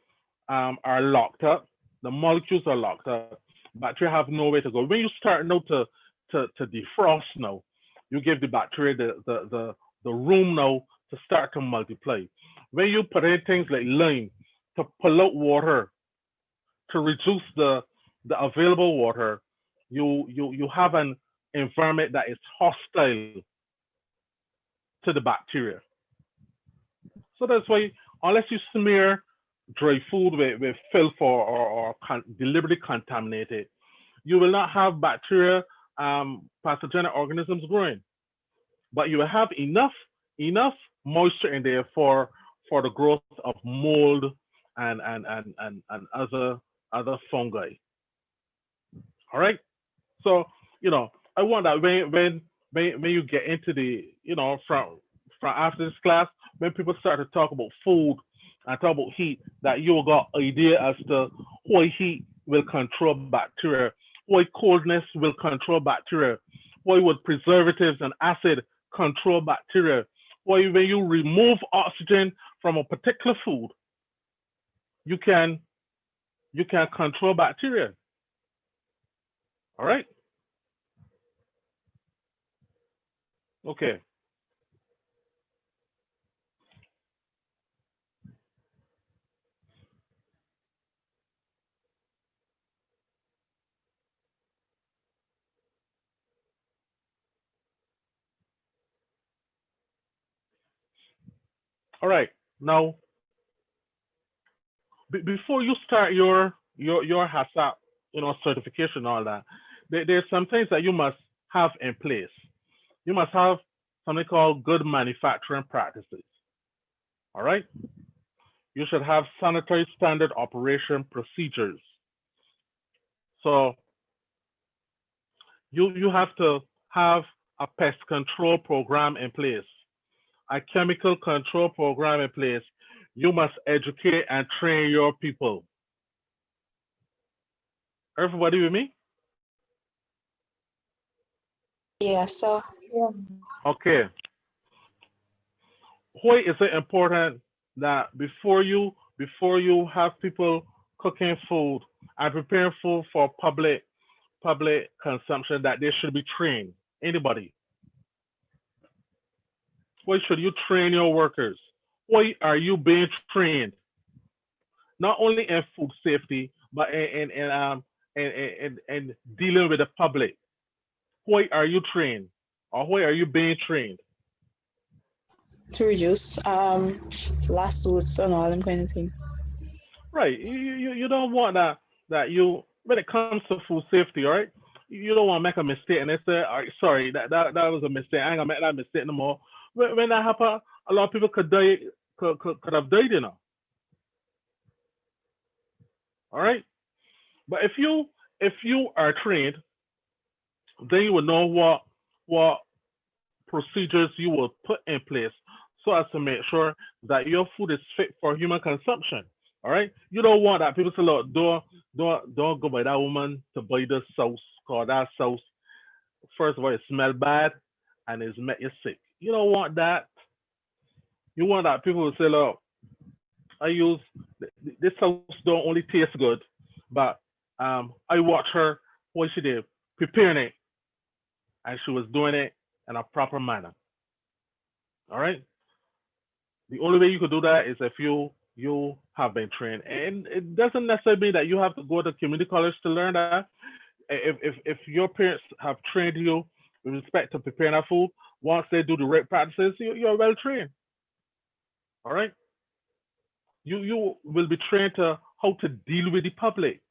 are locked up. The molecules are locked up. Bacteria have nowhere to go. When you start now to defrost now, you give the bacteria the room now to start to multiply. When you put in things like lime to pull out water, to reduce the available water, you have an environment that is hostile to the bacteria. So that's why unless you smear dry food with filth or deliberately contaminate it, you will not have bacteria, pathogenic organisms growing. But you will have enough moisture in there for the growth of mold and other fungi. All right. So I want that when you get into the from after this class, when people start to talk about food and talk about heat, that you got idea as to why heat will control bacteria, why coldness will control bacteria, why would preservatives and acid control bacteria, why when you remove oxygen from a particular food, you can control bacteria. All right. Okay. All right. Now, before you start your HACCP, certification and all that, there's some things that you must have in place. You must have something called good manufacturing practices. All right. You should have sanitary standard operation procedures. So you have to have a pest control program in place, a chemical control program in place. You must educate and train your people. Everybody with me? Yeah, so Yeah. Okay. Why is it important that before you have people cooking food and preparing food for public consumption, that they should be trained? Anybody? Why should you train your workers? Why are you being trained? Not only in food safety, but in dealing with the public. Why are you trained, or why are you being trained? To reduce lawsuits and all them kind of things. Right. You don't want that you when it comes to food safety, all right? You don't want to make a mistake and they say, all right, sorry, that was a mistake. I ain't gonna make that mistake no more. When that happen, a lot of people could die, could have died, All right. But if you are trained, then you will know what procedures you will put in place so as to make sure that your food is fit for human consumption. All right. You don't want that people say, look, don't go by that woman to buy this sauce, cause that sauce, first of all, it smell bad and it's make you sick. You don't want that. You want that people will say, look, I use this sauce don't only taste good, but I watch her what she did preparing it, and she was doing it in a proper manner. All right. The only way you could do that is if you have been trained, and it doesn't necessarily mean that you have to go to community college to learn that. If your parents have trained you with respect to preparing that food, once they do the right practices, you're well trained. All right. You will be trained to how to deal with the public.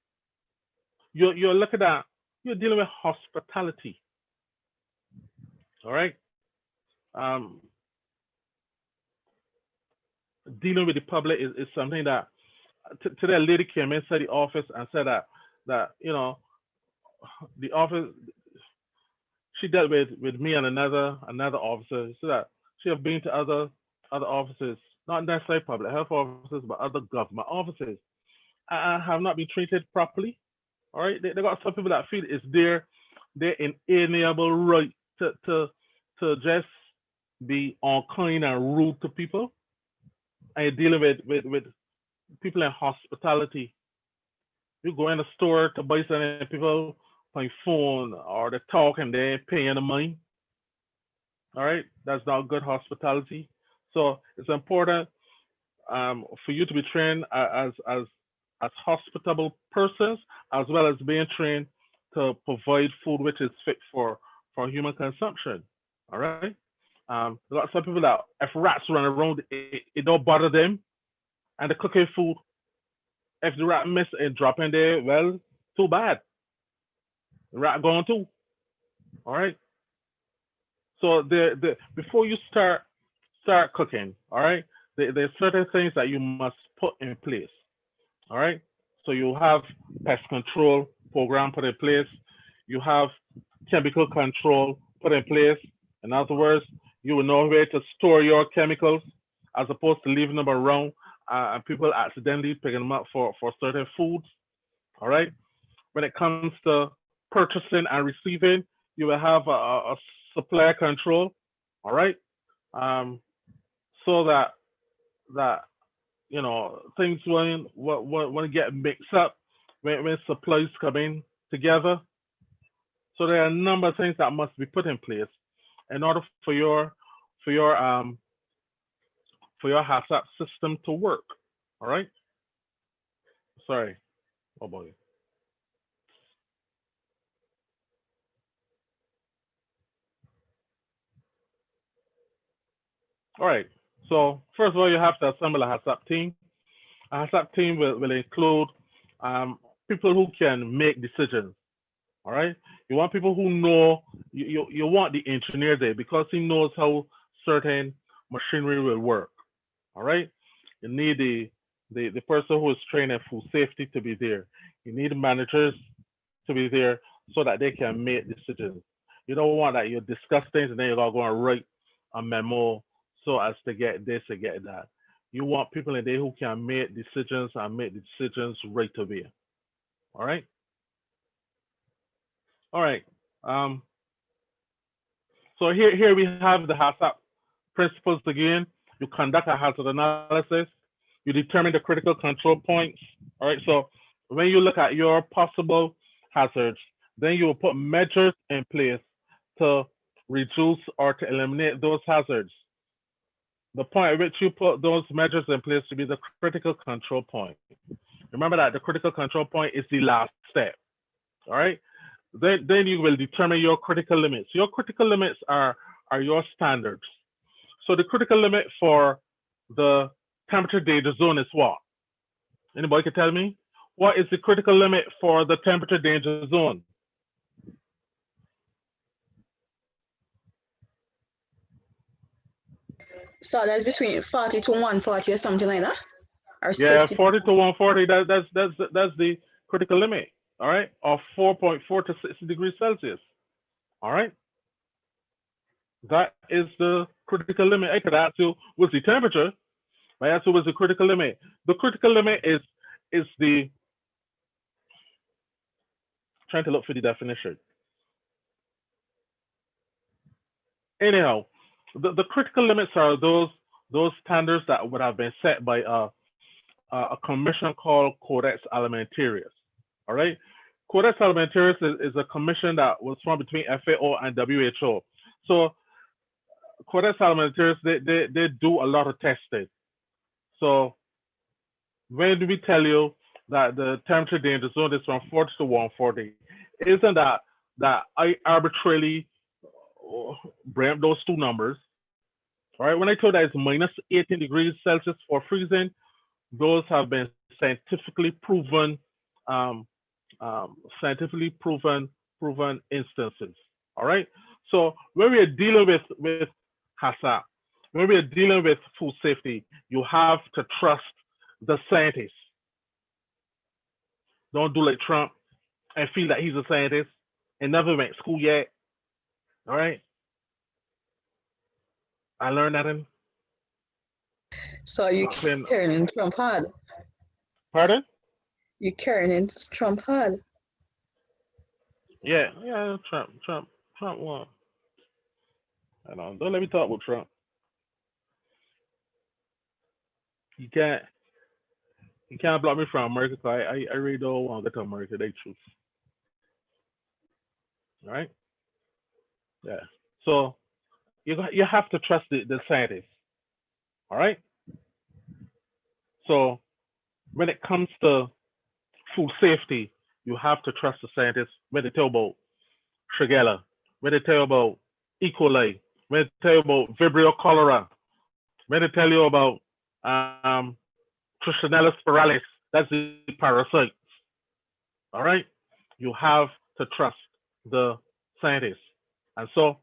You're looking at you're dealing with hospitality. All right. Um, Dealing with the public is something that today a lady came inside the office and said that the office, she dealt with me and another officer. So that she have been to other offices, not necessarily public health offices, but other government offices, and have not been treated properly. All right, they got some people that feel it's their inalienable right to just be unkind and rude to people, and you're dealing with people in hospitality. You go in the store to buy something, people by phone or they talk and they paying the money. All right, that's not good hospitality. So it's important for you to be trained as hospitable persons, as well as being trained to provide food which is fit for human consumption. All right. There are some people that if rats run around, it don't bother them, and the cooking food, if the rat miss and drop in there, well, too bad. The rat gone too. All right. So before you start cooking, all right, there's certain things that you must put in place. All right. So you have pest control program put in place. You have chemical control put in place. In other words, you will know where to store your chemicals as opposed to leaving them around and people accidentally picking them up for certain foods. All right. When it comes to purchasing and receiving, you will have a supply control. All right. Um, so that things won't get mixed up when supplies come in together. So there are a number of things that must be put in place in order for your um for your HACCP system to work. All right. Sorry. Oh boy. All right. So first of all, you have to assemble a HACCP team. A HACCP team will include people who can make decisions. All right. You want people who know. You want the engineer there because he knows how certain machinery will work. All right. You need the person who is trained in food safety to be there. You need managers to be there so that they can make decisions. You don't want that you discuss things and then you're going to write a memo so as to get this and get that. You want people in there who can make decisions and make decisions right away. All right. All right. Um, so here we have the HACCP principles again. You conduct a hazard analysis. You determine the critical control points. All right. So when you look at your possible hazards, then you will put measures in place to reduce or to eliminate those hazards. The point at which you put those measures in place to be the critical control point. Remember that the critical control point is the last step. All right. Then you will determine your critical limits. Your critical limits are your standards. So the critical limit for the temperature danger zone is what? Anybody can tell me? What is the critical limit for the temperature danger zone? So that's between 40 to 140 or something like that? Or Yeah, 60? 40 to 140, that's the critical limit, all right, of 4.4 to 60 degrees Celsius, all right? That is the critical limit. I could ask you, what's the temperature? I asked you, what's the critical limit? The critical limit is the, trying to look for the definition. Anyhow, the critical limits are those standards that would have been set by a commission called Codex Alimentarius. All right, Codex Alimentarius is a commission that was formed between FAO and WHO. So Codex Alimentarius they do a lot of testing. So when we tell you that the temperature danger zone is from 40 to 140, isn't that I arbitrarily bring up those two numbers? All right, when I told that it's minus 18 degrees Celsius for freezing, those have been um, proven instances. All right. So when we are dealing with HACCP, when we are dealing with food safety, you have to trust the scientists. Don't do like Trump and feel that he's a scientist and never went to school yet. All right. I learned that in So you Brooklyn. carrying in Trump hard. Pardon? You carrying in Trump hard. Yeah, yeah. Trump won. I don't let me talk with Trump. You can't you can't block me from America. 'Cause I really don't want to get to America. They truth. All right. Yeah. So you have to trust the scientists. All right. So when it comes to food safety, you have to trust the scientists when they tell about Shigella, when they tell you about E. coli, when they tell you about Vibrio cholera, when they tell you about Trichinella spiralis, that's the parasite. All right, you have to trust the scientists, and so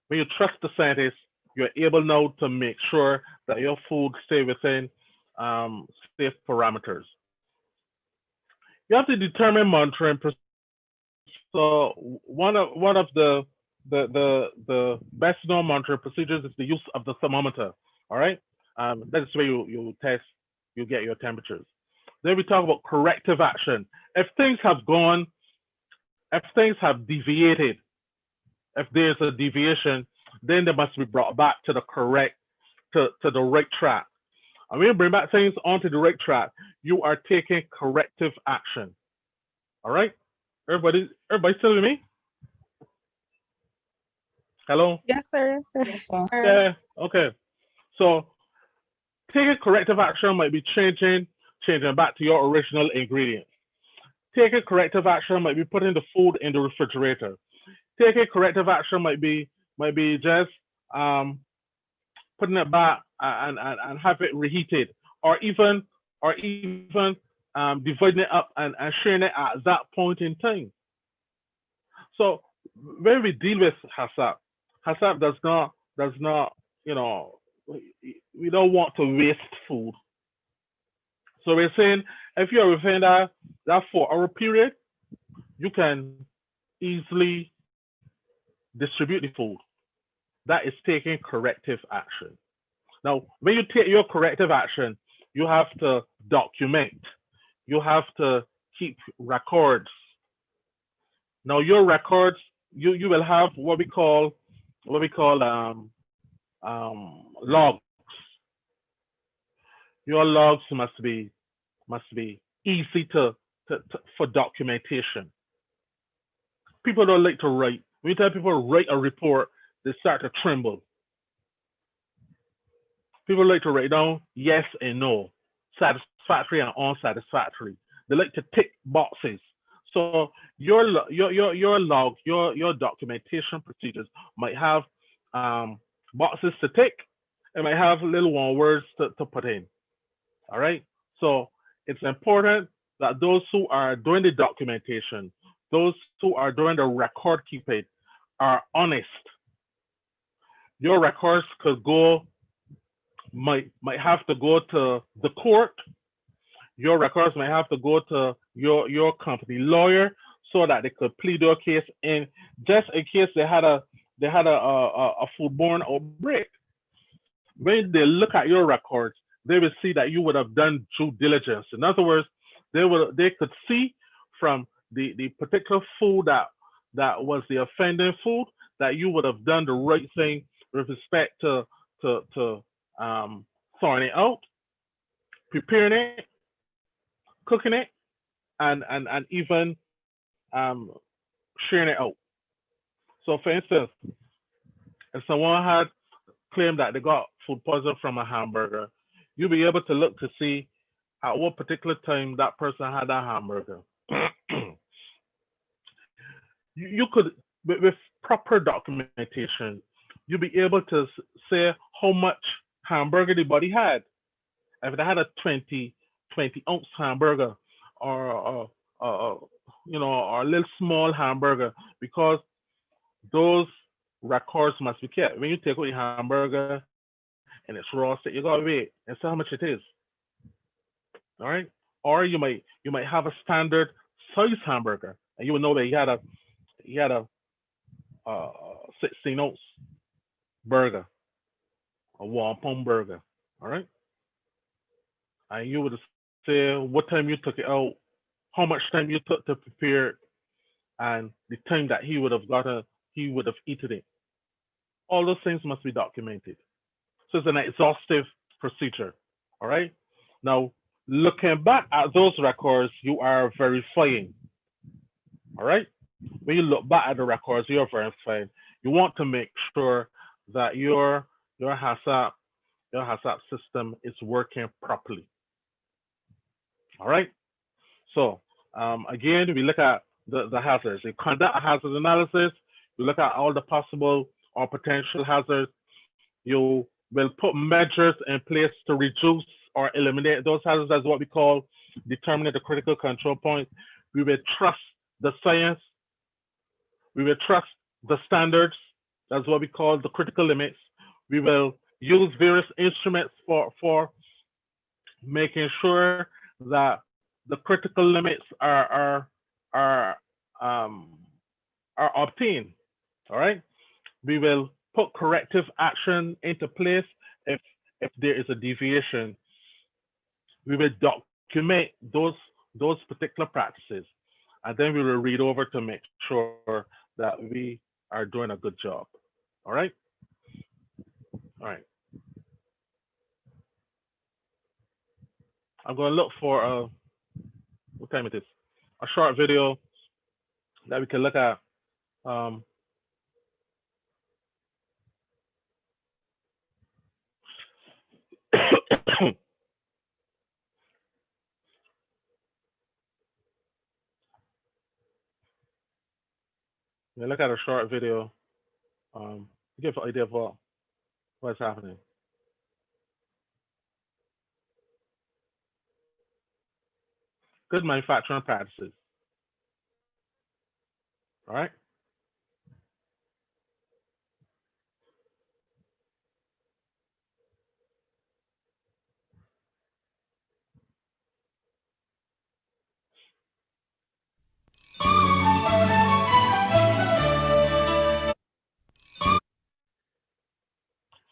when you trust the scientists, you're able now to make sure that your food stay within safe parameters. You have to determine monitoring. So one of the best known monitoring procedures is the use of the thermometer. All right, that's where you test, you get your temperatures. Then we talk about corrective action. If things have gone, if things have deviated, if there's a deviation, then they must be brought back to the correct, to the right track. And when you bring back things onto the right track, you are taking corrective action. All right, everybody still with me? Hello? Yes, sir. Yes, Yes, sir. sir. Yeah, okay. So taking corrective action might be changing back to your original ingredients. Taking corrective action might be putting the food in the refrigerator. Taking corrective action might be just putting it back and have it reheated, or even dividing it up and sharing it at that point in time. So when we deal with HACCP does not, you know, we don't want to waste food. So we're saying if you're within that 4 hour period, you can easily distribute the food. That is taking corrective action. Now, when you take your corrective action, you have to document. You have to keep records. Now, your records, you will have what we call logs. Your logs must be easy to for documentation. People don't like to write. When you tell people to write a report, they start to tremble. People like to write down yes and no, satisfactory and unsatisfactory. They like to tick boxes. So your log, your documentation procedures might have boxes to tick. It might have little one words to put in. All right. So it's important that those who are doing the documentation, those who are doing the record keeping, are honest. Your records might have to go to the court. Your records might have to go to your company lawyer so that they could plead your case in, just in case they had a foodborne outbreak. When they look at your records, they will see that you would have done due diligence. In other words, they could see from the particular food that was the offending food that you would have done the right thing with respect to thawing it out, preparing it, cooking it, and even sharing it out. So, for instance, if someone had claimed that they got food poisoning from a hamburger, you'll be able to look to see at what particular time that person had that hamburger. You could, with proper documentation, you'll be able to say how much hamburger the body had. If they had a 20 ounce hamburger, or or a little small hamburger, because those records must be kept. When you take out your hamburger and it's roasted, you gotta wait and see how much it is. All right. Or you might have a standard size hamburger, and you would know that he had a 16 ounce burger, a 1 pound burger. All right. And you would say what time you took it out, how much time you took to prepare it, and the time that he would have eaten it. All those things must be documented. So it's an exhaustive procedure. All right. Now, looking back at those records, you are verifying. All right. When you look back at the records, you're verifying. You want to make sure that your HACCP system is working properly. All right. So again, we look at the hazards. You conduct a hazard analysis. You look at all the possible or potential hazards. You will put measures in place to reduce or eliminate those hazards. That's what we call determining the critical control point. We will trust the science. We will trust the standards. That's what we call the critical limits. We will use various instruments for making sure that the critical limits are obtained. All right. We will put corrective action into place if there is a deviation. We will document those particular practices, and then we will read over to make sure that we are doing a good job. All right. All right. I'm going to look for what time it is? A short video that we can look at. We look at a short video. Give an idea of what's happening. Good manufacturing practices. All right.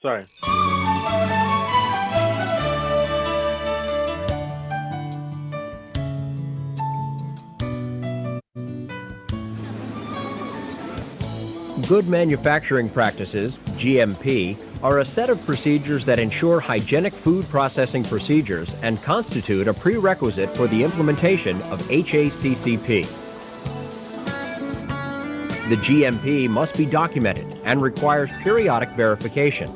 Sorry. Good manufacturing practices, GMP, are a set of procedures that ensure hygienic food processing procedures and constitute a prerequisite for the implementation of HACCP. The GMP must be documented and requires periodic verification.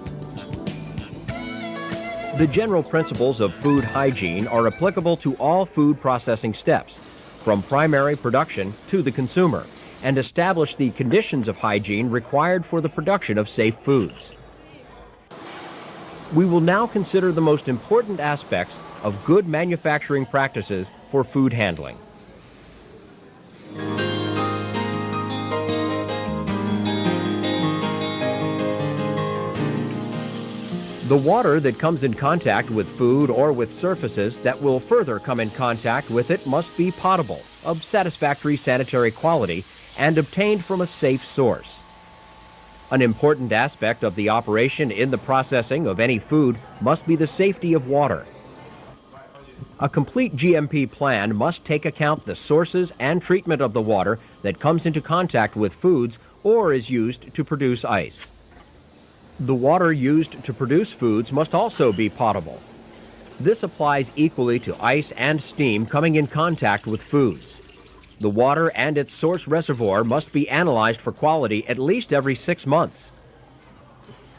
The general principles of food hygiene are applicable to all food processing steps, from primary production to the consumer, and establish the conditions of hygiene required for the production of safe foods. We will now consider the most important aspects of good manufacturing practices for food handling. The water that comes in contact with food or with surfaces that will further come in contact with it must be potable, of satisfactory sanitary quality, and obtained from a safe source. An important aspect of the operation in the processing of any food must be the safety of water. A complete GMP plan must take account the sources and treatment of the water that comes into contact with foods or is used to produce ice. The water used to produce foods must also be potable. This applies equally to ice and steam coming in contact with foods. The water and its source reservoir must be analyzed for quality at least every 6 months.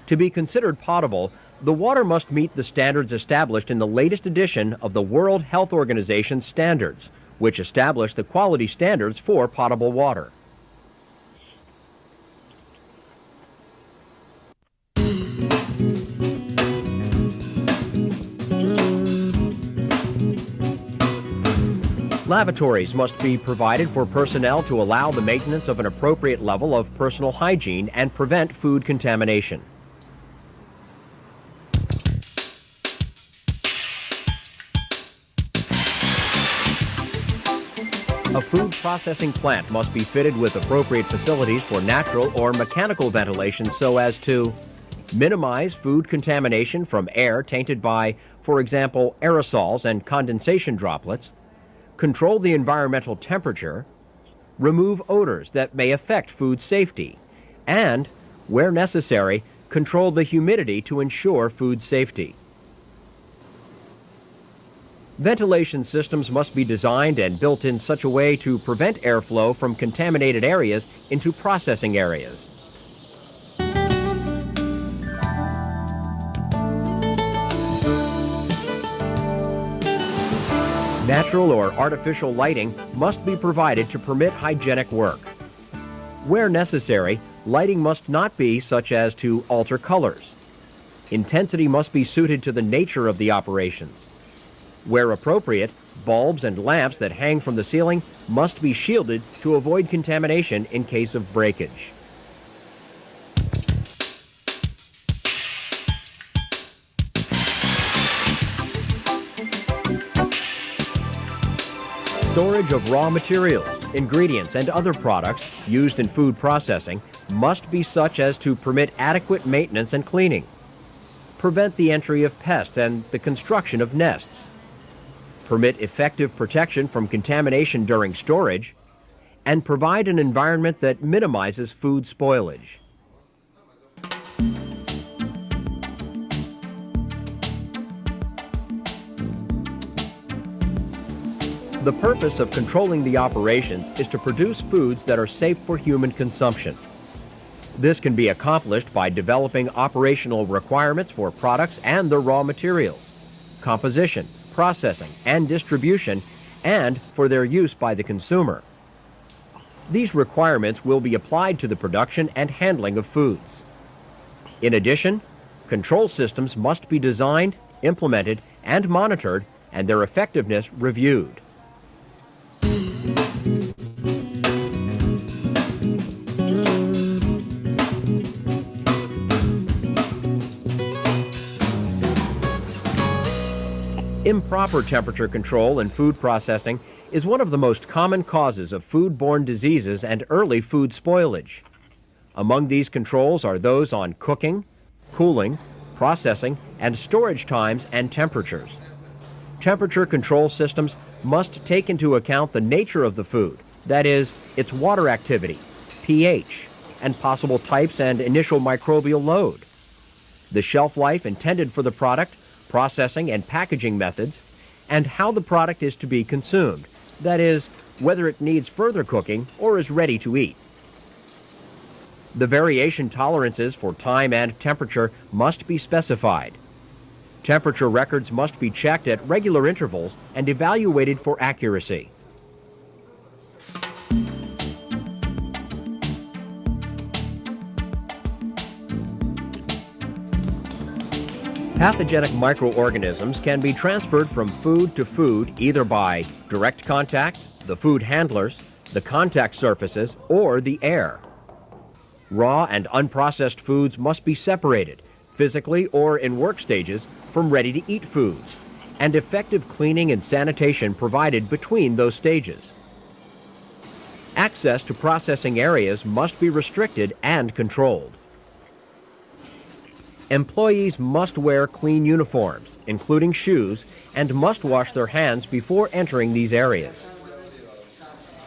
To be considered potable, the water must meet the standards established in the latest edition of the World Health Organization standards, which establish the quality standards for potable water. Lavatories must be provided for personnel to allow the maintenance of an appropriate level of personal hygiene and prevent food contamination. A food processing plant must be fitted with appropriate facilities for natural or mechanical ventilation so as to minimize food contamination from air tainted by, for example, aerosols and condensation droplets, control the environmental temperature, remove odors that may affect food safety, and, where necessary, control the humidity to ensure food safety. Ventilation systems must be designed and built in such a way to prevent airflow from contaminated areas into processing areas. Natural or artificial lighting must be provided to permit hygienic work. Where necessary, lighting must not be such as to alter colors. Intensity must be suited to the nature of the operations. Where appropriate, bulbs and lamps that hang from the ceiling must be shielded to avoid contamination in case of breakage. Storage of raw materials, ingredients, and other products used in food processing must be such as to permit adequate maintenance and cleaning, prevent the entry of pests and the construction of nests, permit effective protection from contamination during storage, and provide an environment that minimizes food spoilage. The purpose of controlling the operations is to produce foods that are safe for human consumption. This can be accomplished by developing operational requirements for products and their raw materials, composition, processing, and distribution, and for their use by the consumer. These requirements will be applied to the production and handling of foods. In addition, control systems must be designed, implemented, and monitored, and their effectiveness reviewed. Improper temperature control in food processing is one of the most common causes of foodborne diseases and early food spoilage. Among these controls are those on cooking, cooling, processing, and storage times and temperatures. Temperature control systems must take into account the nature of the food, that is, its water activity, pH, and possible types and initial microbial load, the shelf life intended for the product, processing and packaging methods, and how the product is to be consumed, that is, whether it needs further cooking or is ready to eat. The variation tolerances for time and temperature must be specified. Temperature records must be checked at regular intervals and evaluated for accuracy. Pathogenic microorganisms can be transferred from food to food either by direct contact, the food handlers, the contact surfaces, or the air. Raw and unprocessed foods must be separated, physically or in work stages, from ready-to-eat foods, and effective cleaning and sanitation provided between those stages. Access to processing areas must be restricted and controlled. Employees must wear clean uniforms, including shoes, and must wash their hands before entering these areas.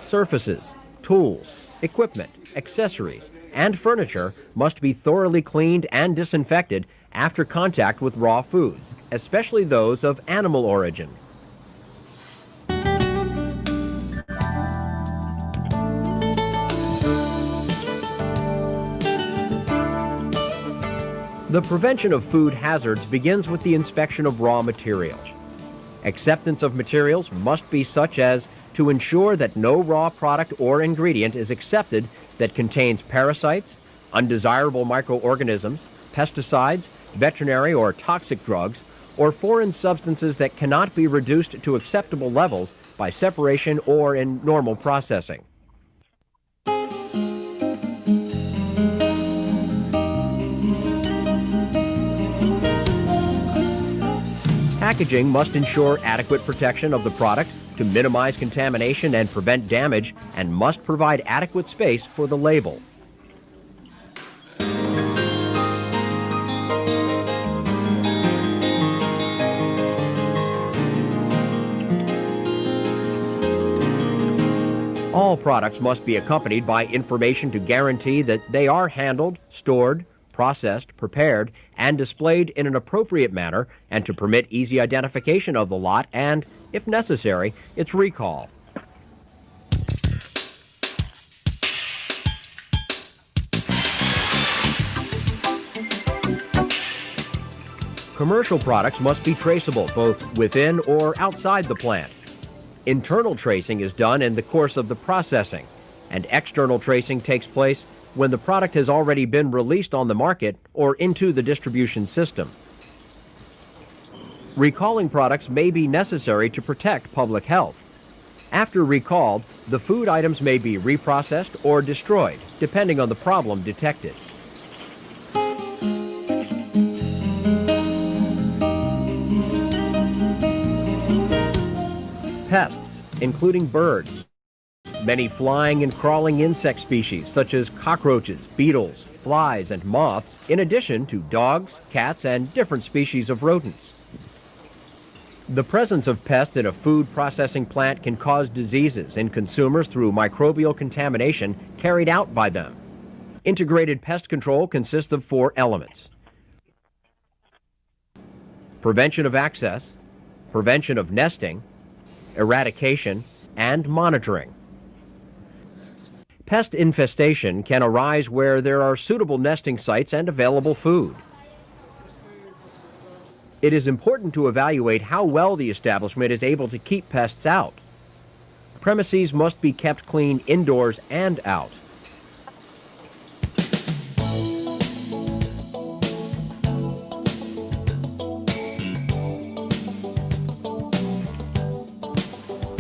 Surfaces, tools, equipment, accessories, and furniture must be thoroughly cleaned and disinfected after contact with raw foods, especially those of animal origin. The prevention of food hazards begins with the inspection of raw material. Acceptance of materials must be such as to ensure that no raw product or ingredient is accepted that contains parasites, undesirable microorganisms, pesticides, veterinary or toxic drugs, or foreign substances that cannot be reduced to acceptable levels by separation or in normal processing. Packaging must ensure adequate protection of the product to minimize contamination and prevent damage and must provide adequate space for the label. All products must be accompanied by information to guarantee that they are handled, stored, processed, prepared, and displayed in an appropriate manner, and to permit easy identification of the lot and, if necessary, its recall. Commercial products must be traceable both within or outside the plant. Internal tracing is done in the course of the processing, and external tracing takes place when the product has already been released on the market or into the distribution system. Recalling products may be necessary to protect public health. After recalled, the food items may be reprocessed or destroyed, depending on the problem detected. Pests, including birds, many flying and crawling insect species such as cockroaches, beetles, flies, and moths, in addition to dogs, cats, and different species of rodents. The presence of pests in a food processing plant can cause diseases in consumers through microbial contamination carried out by them. Integrated pest control consists of 4 elements: prevention of access, prevention of nesting, eradication, and monitoring. Pest infestation can arise where there are suitable nesting sites and available food. It is important to evaluate how well the establishment is able to keep pests out. Premises must be kept clean indoors and out.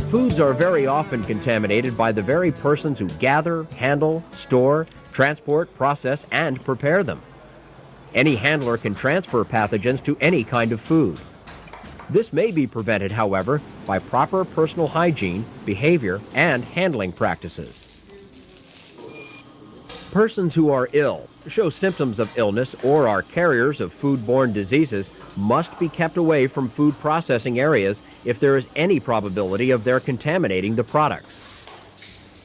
Foods are very often contaminated by the very persons who gather, handle, store, transport, process, and prepare them. Any handler can transfer pathogens to any kind of food. This may be prevented, however, by proper personal hygiene, behavior, and handling practices. Persons who are ill, show symptoms of illness, or are carriers of foodborne diseases must be kept away from food processing areas if there is any probability of their contaminating the products.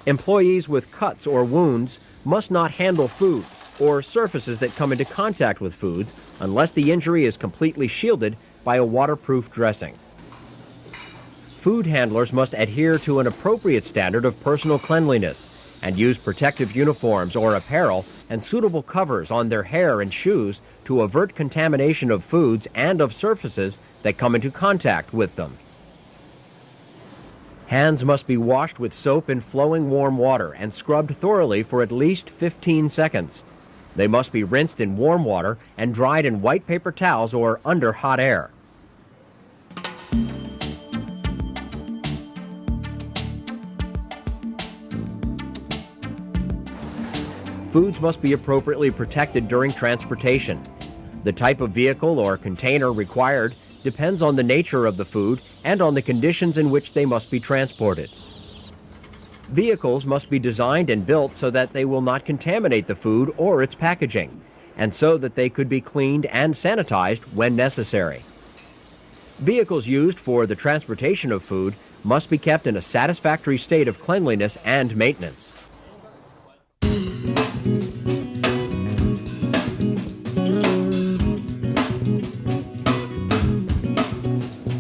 Employees with cuts or wounds must not handle foods or surfaces that come into contact with foods unless the injury is completely shielded by a waterproof dressing. Food handlers must adhere to an appropriate standard of personal cleanliness and use protective uniforms or apparel and suitable covers on their hair and shoes to avert contamination of foods and of surfaces that come into contact with them. Hands must be washed with soap in flowing warm water and scrubbed thoroughly for at least 15 seconds. They must be rinsed in warm water and dried in white paper towels or under hot air. Foods must be appropriately protected during transportation. The type of vehicle or container required depends on the nature of the food and on the conditions in which they must be transported. Vehicles must be designed and built so that they will not contaminate the food or its packaging, and so that they could be cleaned and sanitized when necessary. Vehicles used for the transportation of food must be kept in a satisfactory state of cleanliness and maintenance.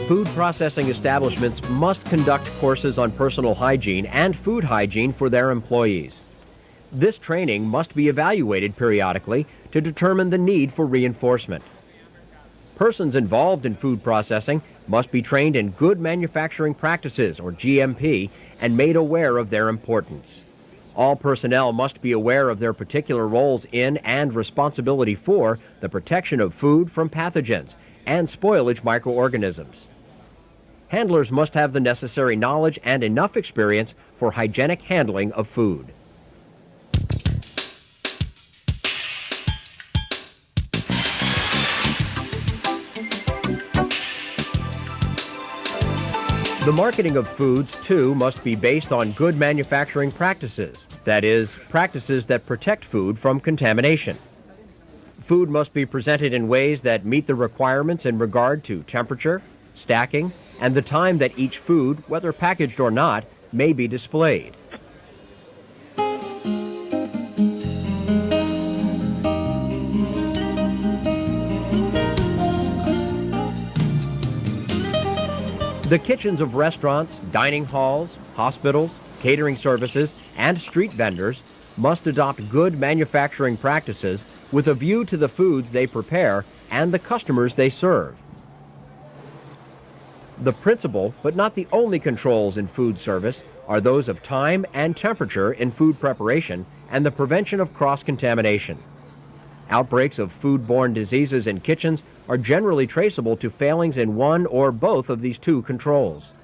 Food processing establishments must conduct courses on personal hygiene and food hygiene for their employees. This training must be evaluated periodically to determine the need for reinforcement. Persons involved in food processing must be trained in good manufacturing practices, or GMP, and made aware of their importance. All personnel must be aware of their particular roles in and responsibility for the protection of food from pathogens and spoilage microorganisms. Handlers must have the necessary knowledge and enough experience for hygienic handling of food. The marketing of foods, too, must be based on good manufacturing practices. That is, practices that protect food from contamination. Food must be presented in ways that meet the requirements in regard to temperature, stacking, and the time that each food, whether packaged or not, may be displayed. The kitchens of restaurants, dining halls, hospitals, catering services, and street vendors must adopt good manufacturing practices with a view to the foods they prepare and the customers they serve. The principal, but not the only controls in food service, are those of time and temperature in food preparation and the prevention of cross-contamination. Outbreaks of foodborne diseases in kitchens are generally traceable to failings in one or both of these two controls.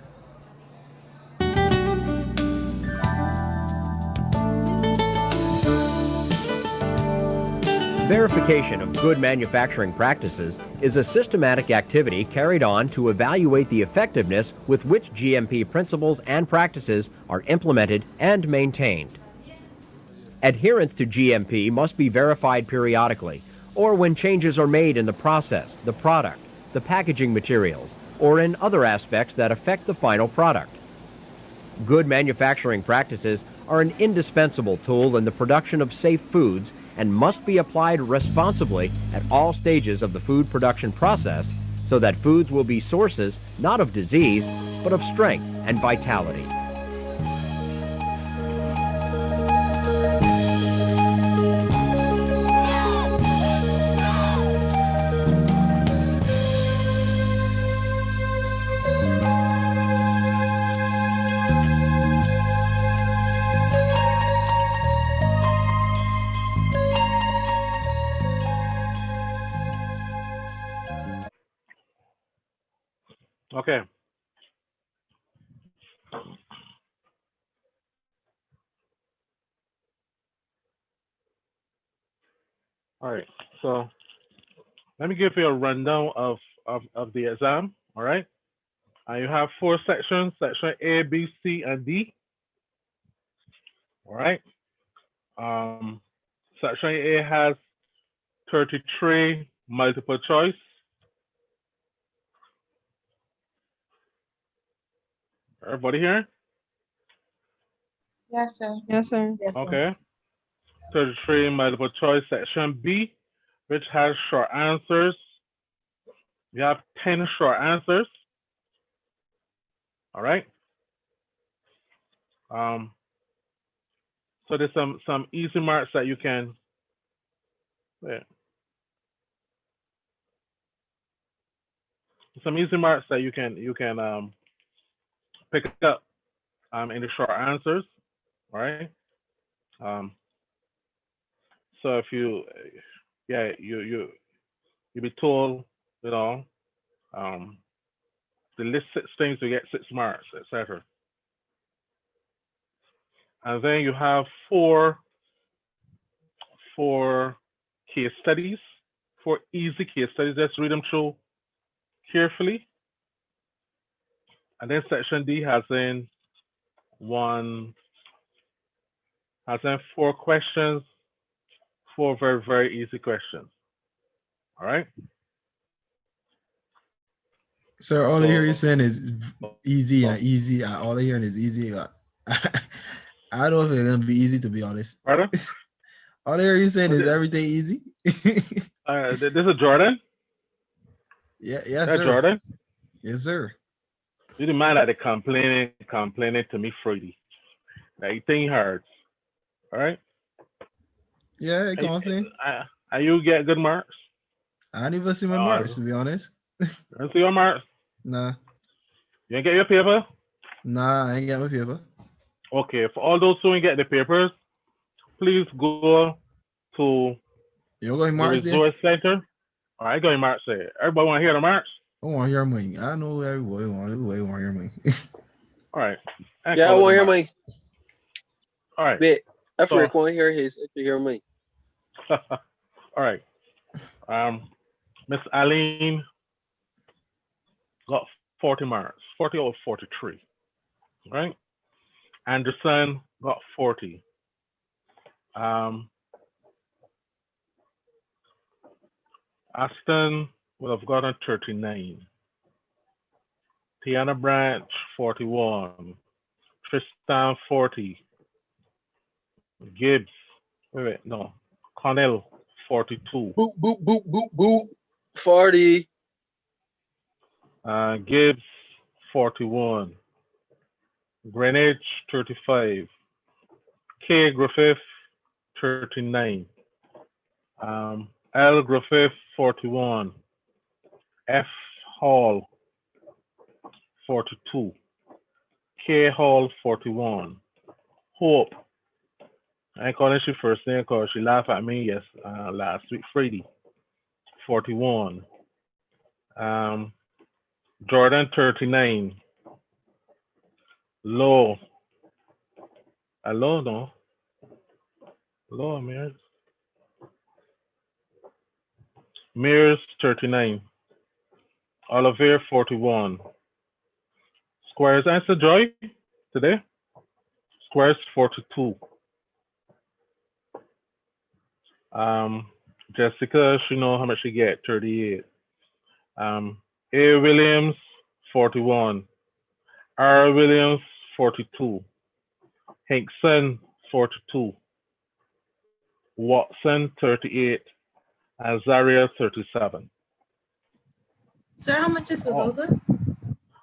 Verification of good manufacturing practices is a systematic activity carried on to evaluate the effectiveness with which GMP principles and practices are implemented and maintained. Adherence to GMP must be verified periodically, or when changes are made in the process, the product, the packaging materials, or in other aspects that affect the final product. Good manufacturing practices are an indispensable tool in the production of safe foods and must be applied responsibly at all stages of the food production process so that foods will be sources not of disease, but of strength and vitality. Okay. All right. So let me give you a rundown of the exam. All right. You have 4 sections: section A, B, C, and D. All right. Um, section A has 33 multiple choice. Everybody here? Yes, sir. Yes, sir. Yes, sir. Okay. 33 multiple choice. Section B, which has short answers. You have 10 short answers. All right. So there's some easy marks that you can. Yeah. Some easy marks that you can pick up in the short answers. All right. Um, so if you, yeah, you be told, you know, the list 6 things, you get 6 marks, etc. And then you have four case studies, 4 easy case studies. Let's read them through carefully. And then section D has in 4 questions, 4 very, very easy questions. All right. Sir, all I hear you saying is easy and easy. And all I hear is easy. I don't know if it's gonna be easy, to be honest. Pardon? All I hear you saying is everything easy. This is Jordan. Yes, That's sir. Jordan. Yes, sir. You didn't mind that they complaining to me freely. Everything hurts. All right. Yeah, I complain. Are you get good marks? I didn't even see my marks, to be honest. Let's see your marks. Nah. You ain't get your paper? Nah, I ain't got my paper. Okay, for all those who ain't get the papers, please go to You're going the marks resource center. All right, going marks there. Everybody want to hear the marks? I want to hear mine. I know everybody want to hear mine. All right. Yeah, I want to hear mine. All right. Wait, I want to hear his. If you hear mine. All right. Miss Aline got 40 marks, 40 out of 43, right? Anderson got 40. Aston would have gotten 39. Tiana Branch, 41. Tristan, 40. Gibbs, wait, no. Connell, 42. Boop, boop, boop, boop, boop. 40. Gibbs, 41. Greenwich, 35. K. Griffith, 39. L. Griffith, 41. F. Hall, 42. K. Hall, 41. Hope, I ain't calling she first name because she laughed at me last week, Friday, 41. Jordan, 39. Low, hello, no. Low, Mears. Mears, 39. Oliver, 41. Squares answer Joy today. Squares, 42. Jessica, she know how much she get, 38. A. Williams, 41. R. Williams, 42. Hinkson, 42. Watson, 38. And Zaria, 37. Sir, how much is Oka?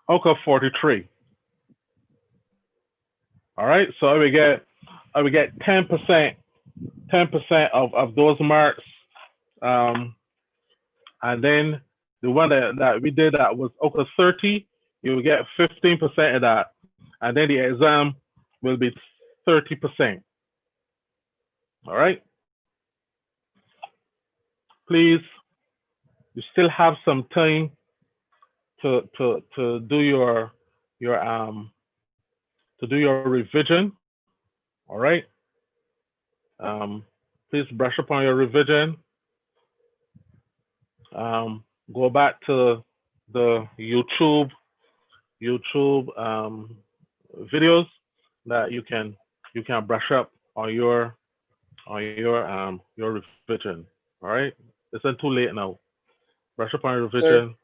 Oka, 43. All right, so I would get 10%, 10% of those marks. And then the one that we did that was Oka 30, you will get 15% of that. And then the exam will be 30%. All right. Please, you still have some time to do your revision. All right. Please brush up on your revision. Go back to the YouTube videos that you can brush up on your revision. All right. It's not too late now. Brush up on your revision.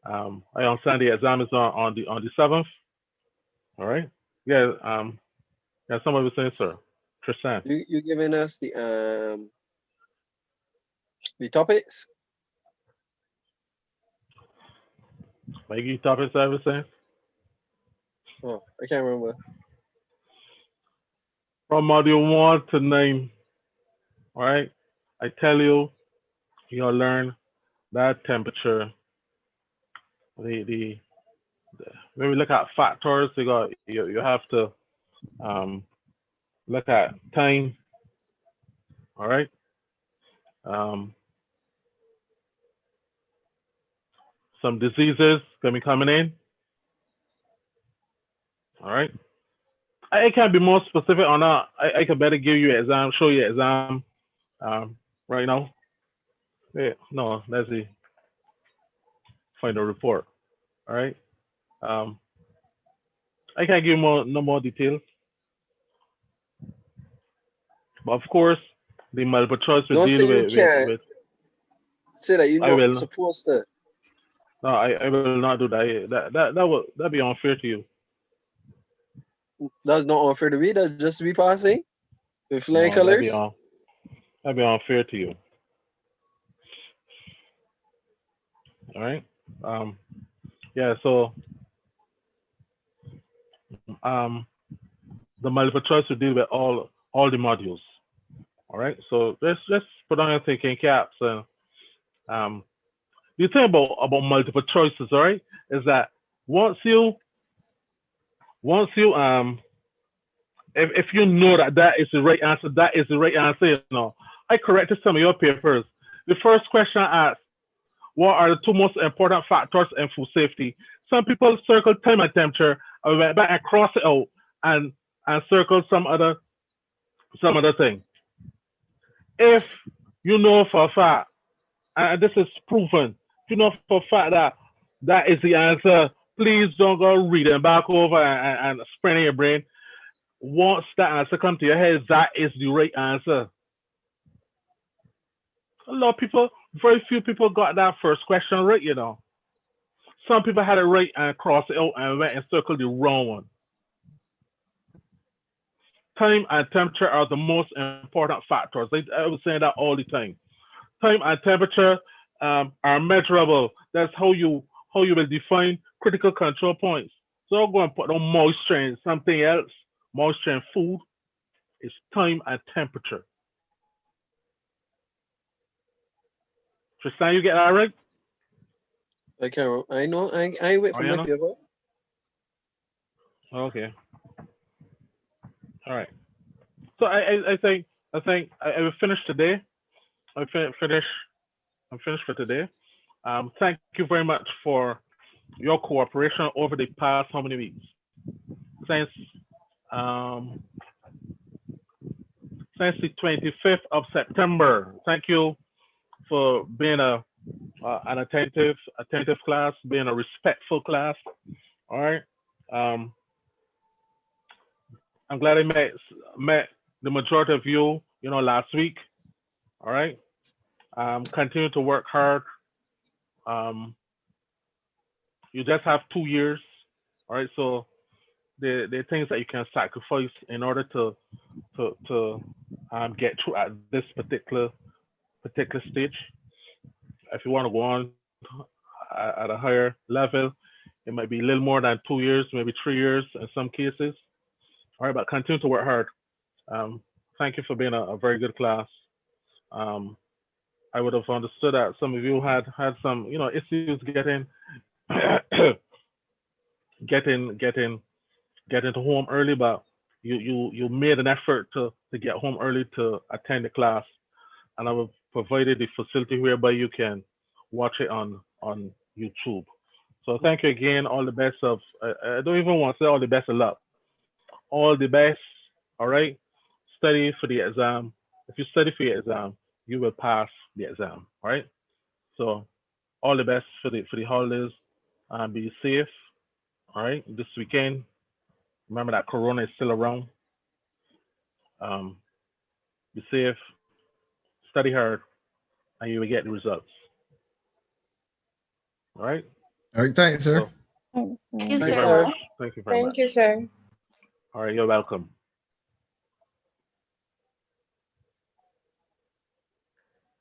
I understand the exam is on the 7th. All right. Yeah. Yeah. Somebody was saying, sir. Tristan. You giving us the topics? Maybe topics I was saying. Oh, I can't remember. From module 1 to 9. All right. I tell you, you'll learn that temperature. When we look at factors, you have to look at time. All right. Some diseases can be coming in. All right. I can be more specific or not. I can better give you an exam, show you an exam right now. Yeah, no, let's see. Find a report. All right. I can't give you no more details. But of course, the multiple choice will Don't deal say you with, can't. Say that you're not will, supposed to. No, I will not do that. That'd be unfair to you. That's not unfair to me. That's just me passing with flying No, colors. That'd be unfair to you. All right. Yeah. So, the multiple choice will deal with all the modules. All right. So let's put on your thinking caps. And the thing about multiple choices, all right, is that once you if you know that is the right answer, that is the right answer. You know, I corrected some of your papers. The first question I asked, what are the two most important factors in food safety? Some people circled time and temperature. I went back and crossed it out and circled some other thing. If you know for a fact, and this is proven, if you know for a fact that is the answer, Please don't go reading back over and spraying your brain. Once that answer come to your head, that is the right answer. A lot of people, very few people got that first question right, you know. Some people had it right and crossed it out and went and circled the wrong one. Time and temperature are the most important factors. I was saying that all the time. Time and temperature are measurable. That's how you will define critical control points. So I'm going to put on moisture in something else. Moisture in food is time and temperature. Tristan, you get that right? I can't. I know. I wait for my paper. Okay. All right. So I think I will finish today. I'm finished for today. Thank you very much for your cooperation over the past how many weeks? Since the 25th of September. Thank you for being an attentive class, being a respectful class. All right. I'm glad I met the majority of you, last week. All right. Continue to work hard. You just have 2 years. All right. So the things that you can sacrifice in order to get through at this particular stage. If you want to go on at a higher level, it might be a little more than 2 years, maybe 3 years in some cases. All right, but continue to work hard. Thank you for being a very good class. I would have understood that some of you had some, issues getting to home early, but you made an effort to get home early to attend the class, and I have provided the facility whereby you can watch it on YouTube. So thank you again. All the best of. I don't even want to say all the best of luck. All the best. All right. Study for the exam. If you study for your exam, you will pass the exam. All right. So all the best for the holidays. Be safe. All right. This weekend. Remember that Corona is still around. Be safe. Study hard, and you will get the results. All right. All right. Thanks, sir. So, Thank thank you very much. Thank you very much. Thank you, sir. All right. You're welcome.